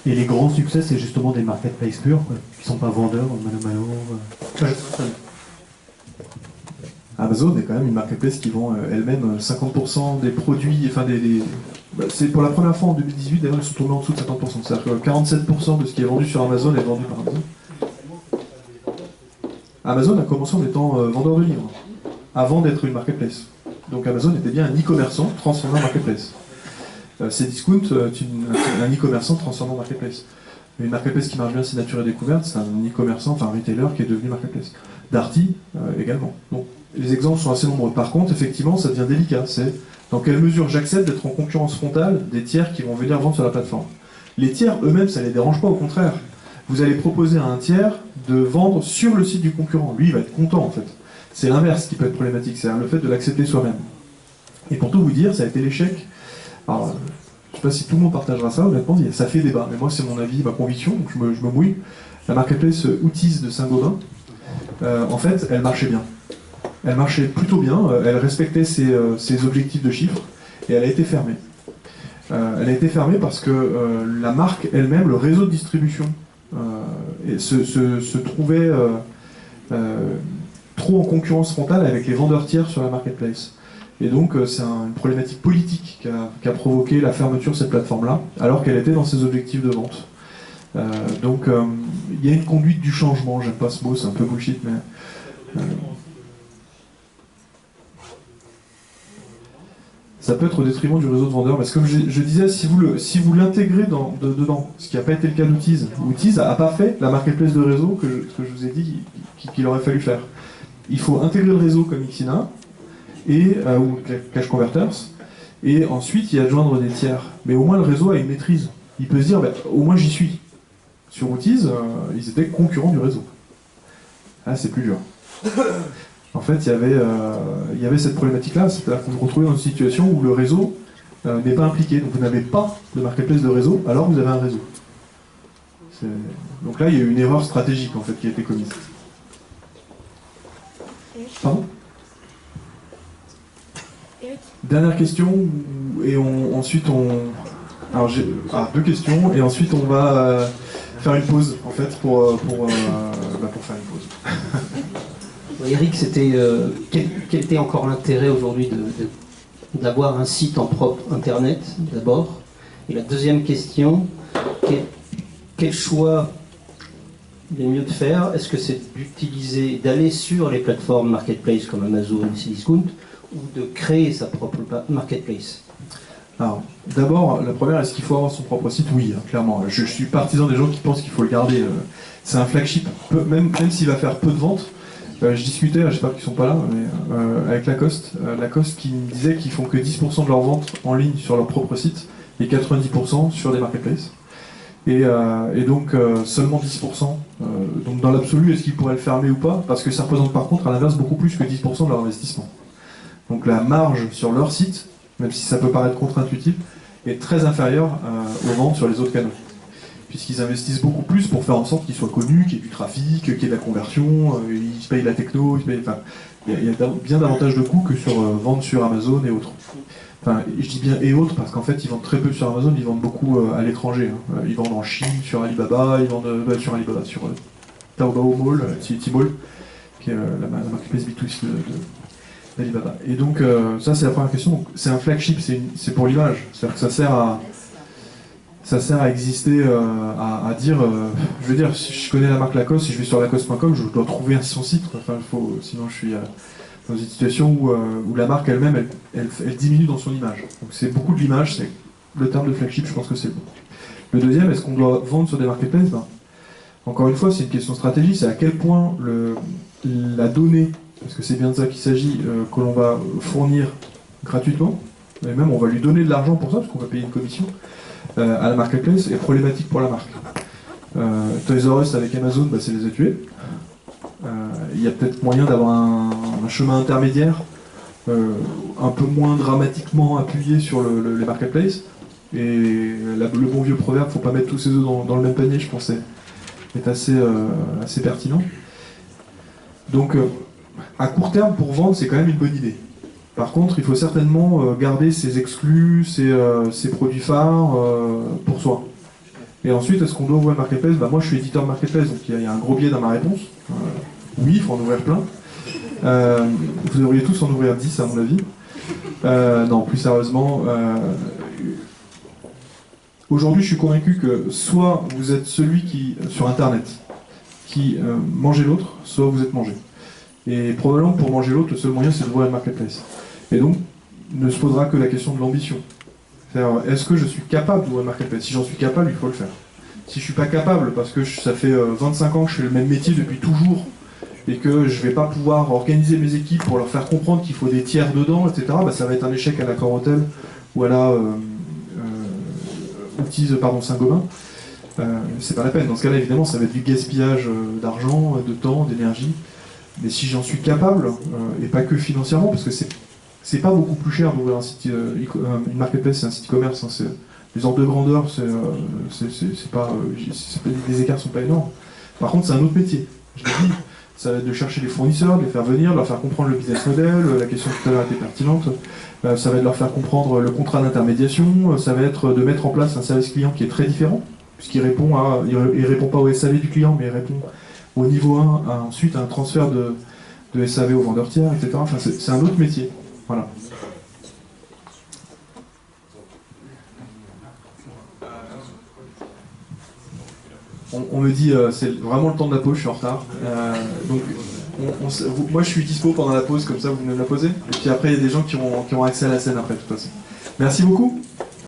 Et les grands succès, c'est justement des marketplaces purs, quoi, qui ne sont pas vendeurs, Mano. Amazon est quand même une marketplace qui vend elle-même 50% des produits, enfin c'est pour la première fois en 2018, d'ailleurs ils sont tombés en dessous de 50%, c'est-à-dire que 47% de ce qui est vendu sur Amazon est vendu par Amazon. Amazon a commencé en étant vendeur de livres, avant d'être une marketplace. Donc Amazon était bien un e-commerçant transformé en marketplace. Cdiscount est un e-commerçant transformé en marketplace. Une marketplace qui marche bien, c'est Nature et Découverte, c'est un e-commerçant, enfin un retailer qui est devenu marketplace. Darty également. Donc, les exemples sont assez nombreux. Par contre, effectivement, ça devient délicat. C'est dans quelle mesure j'accepte d'être en concurrence frontale des tiers qui vont venir vendre sur la plateforme. Les tiers eux-mêmes, ça ne les dérange pas, au contraire. Vous allez proposer à un tiers de vendre sur le site du concurrent. Lui, il va être content, en fait. C'est l'inverse qui peut être problématique, c'est le fait de l'accepter soi-même. Et pour tout vous dire, ça a été l'échec. Alors, je ne sais pas si tout le monde partagera ça, honnêtement, ça fait débat. Mais moi, c'est mon avis, ma conviction, donc je me mouille. La marketplace Outils de Saint-Gobain, en fait, elle marchait bien. Elle marchait plutôt bien, elle respectait ses objectifs de chiffres, et elle a été fermée. Elle a été fermée parce que la marque elle-même, le réseau de distribution, se trouvait trop en concurrence frontale avec les vendeurs tiers sur la marketplace. Et donc c'est une problématique politique qui a provoqué la fermeture de cette plateforme-là, alors qu'elle était dans ses objectifs de vente. Donc il y a une conduite du changement, j'aime pas ce mot, c'est un peu bullshit, mais... ça peut être au détriment du réseau de vendeurs, parce que comme je disais, si vous l'intégrez dedans, ce qui n'a pas été le cas d'Outiz, Outiz n'a pas fait la marketplace de réseau que je vous ai dit qu'il aurait fallu faire. Il faut intégrer le réseau comme Xina, ou Cash Converters, et ensuite y adjoindre des tiers. Mais au moins le réseau a une maîtrise. Il peut se dire, au moins j'y suis. Sur Outiz, ils étaient concurrents du réseau. Ah, c'est plus dur. En fait, il y avait cette problématique-là, c'est-à-dire qu'on se retrouvait dans une situation où le réseau n'est pas impliqué. Donc vous n'avez pas de marketplace de réseau, alors vous avez un réseau. Donc là, il y a eu une erreur stratégique en fait qui a été commise. Pardon ? Dernière question, et ensuite on... Alors j'ai deux questions, et ensuite on va faire une pause, en fait, pour faire une pause. Eric, quel était encore l'intérêt aujourd'hui d'avoir un site en propre Internet, d'abord? Et la deuxième question, quel choix il est mieux de faire? Est-ce que c'est d'aller sur les plateformes marketplace comme Amazon et Cdiscount, ou de créer sa propre marketplace? Alors, d'abord, la première, est-ce qu'il faut avoir son propre site? Oui, hein, clairement. Je suis partisan des gens qui pensent qu'il faut le garder. C'est un flagship, même s'il va faire peu de ventes. Je discutais, j'espère qu'ils ne sont pas là, mais avec Lacoste. Lacoste qui me disait qu'ils font que 10% de leurs ventes en ligne sur leur propre site et 90% sur des marketplaces. Et donc seulement 10%. Donc dans l'absolu, est-ce qu'ils pourraient le fermer ou pas? Parce que ça représente par contre à l'inverse beaucoup plus que 10% de leur investissement. Donc la marge sur leur site, même si ça peut paraître contre-intuitif, est très inférieure aux ventes sur les autres canaux. Puisqu'ils investissent beaucoup plus pour faire en sorte qu'ils soient connus, qu'il y ait du trafic, qu'il y ait de la conversion, ils se payent la techno, il y a bien davantage de coûts que sur vendre sur Amazon et autres. Enfin, je dis bien et autres parce qu'en fait ils vendent très peu sur Amazon, ils vendent beaucoup à l'étranger. Hein. Ils vendent en Chine, sur Alibaba, ils vendent sur Taobao Mall, Tmall, qui est la marketplace B2C d'Alibaba. Et donc ça c'est la première question. Donc, c'est un flagship, c'est pour l'image. C'est-à-dire que ça sert à exister, à dire, je veux dire, si je connais la marque Lacoste, si je vais sur lacoste.com, je dois trouver son site. Enfin, sinon je suis dans une situation où la marque elle-même, elle diminue dans son image. Donc c'est beaucoup de l'image, c'est le terme de flagship, je pense que c'est bon. Le deuxième, est-ce qu'on doit vendre sur des marketplaces? Encore une fois, c'est une question stratégique, c'est à quel point la donnée, parce que c'est bien de ça qu'il s'agit, que l'on va fournir gratuitement, et même on va lui donner de l'argent pour ça, parce qu'on va payer une commission, à la marketplace, est problématique pour la marque. Toys R Us avec Amazon, c'est les a tués. Il y a peut-être moyen d'avoir un chemin intermédiaire, un peu moins dramatiquement appuyé sur les marketplaces. Et le bon vieux proverbe, faut pas mettre tous ses œufs dans le même panier, je pense, est assez pertinent. Donc, à court terme, pour vendre, c'est quand même une bonne idée. Par contre, il faut certainement garder ses exclus, ses produits phares pour soi. Et ensuite, est-ce qu'on doit ouvrir un marketplace? Moi, je suis éditeur de marketplace, donc il y a un gros biais dans ma réponse. Oui, il faut en ouvrir plein. Vous devriez tous en ouvrir 10, à mon avis. Non, plus sérieusement, aujourd'hui, je suis convaincu que soit vous êtes celui qui, sur Internet, qui mangez l'autre, soit vous êtes mangé. Et probablement, pour manger l'autre, le seul moyen, c'est d'ouvrir un marketplace. Et donc, ne se posera que la question de l'ambition. C'est-à-dire, est-ce que je suis capable d'ouvrir un marketplace? Si j'en suis capable, il faut le faire. Si je suis pas capable, parce que ça fait 25 ans que je fais le même métier depuis toujours, et que je vais pas pouvoir organiser mes équipes pour leur faire comprendre qu'il faut des tiers dedans, etc., ça va être un échec à l'Accor Hotel ou à la Saint-Gobain. C'est pas la peine. Dans ce cas-là, évidemment, ça va être du gaspillage d'argent, de temps, d'énergie. Mais si j'en suis capable, et pas que financièrement, parce que c'est pas beaucoup plus cher d'ouvrir un site, une marketplace, c'est un site e-commerce, hein, les ordres de grandeur, les écarts sont pas énormes. Par contre, c'est un autre métier. Je l'ai dit, ça va être de chercher les fournisseurs, de les faire venir, de leur faire comprendre le business model, la question tout à l'heure était pertinente, ça va être de leur faire comprendre le contrat d'intermédiation, ça va être de mettre en place un service client qui est très différent, puisqu'il répond pas au SAV du client, mais il répond au niveau 1, ensuite à un transfert de SAV au vendeur tiers, etc. Enfin, c'est un autre métier. Voilà. On me dit, c'est vraiment le temps de la pause, je suis en retard. Donc, moi je suis dispo pendant la pause, comme ça vous venez me la poser. Et puis après, il y a des gens qui auront accès à la scène après, de toute façon. Merci beaucoup.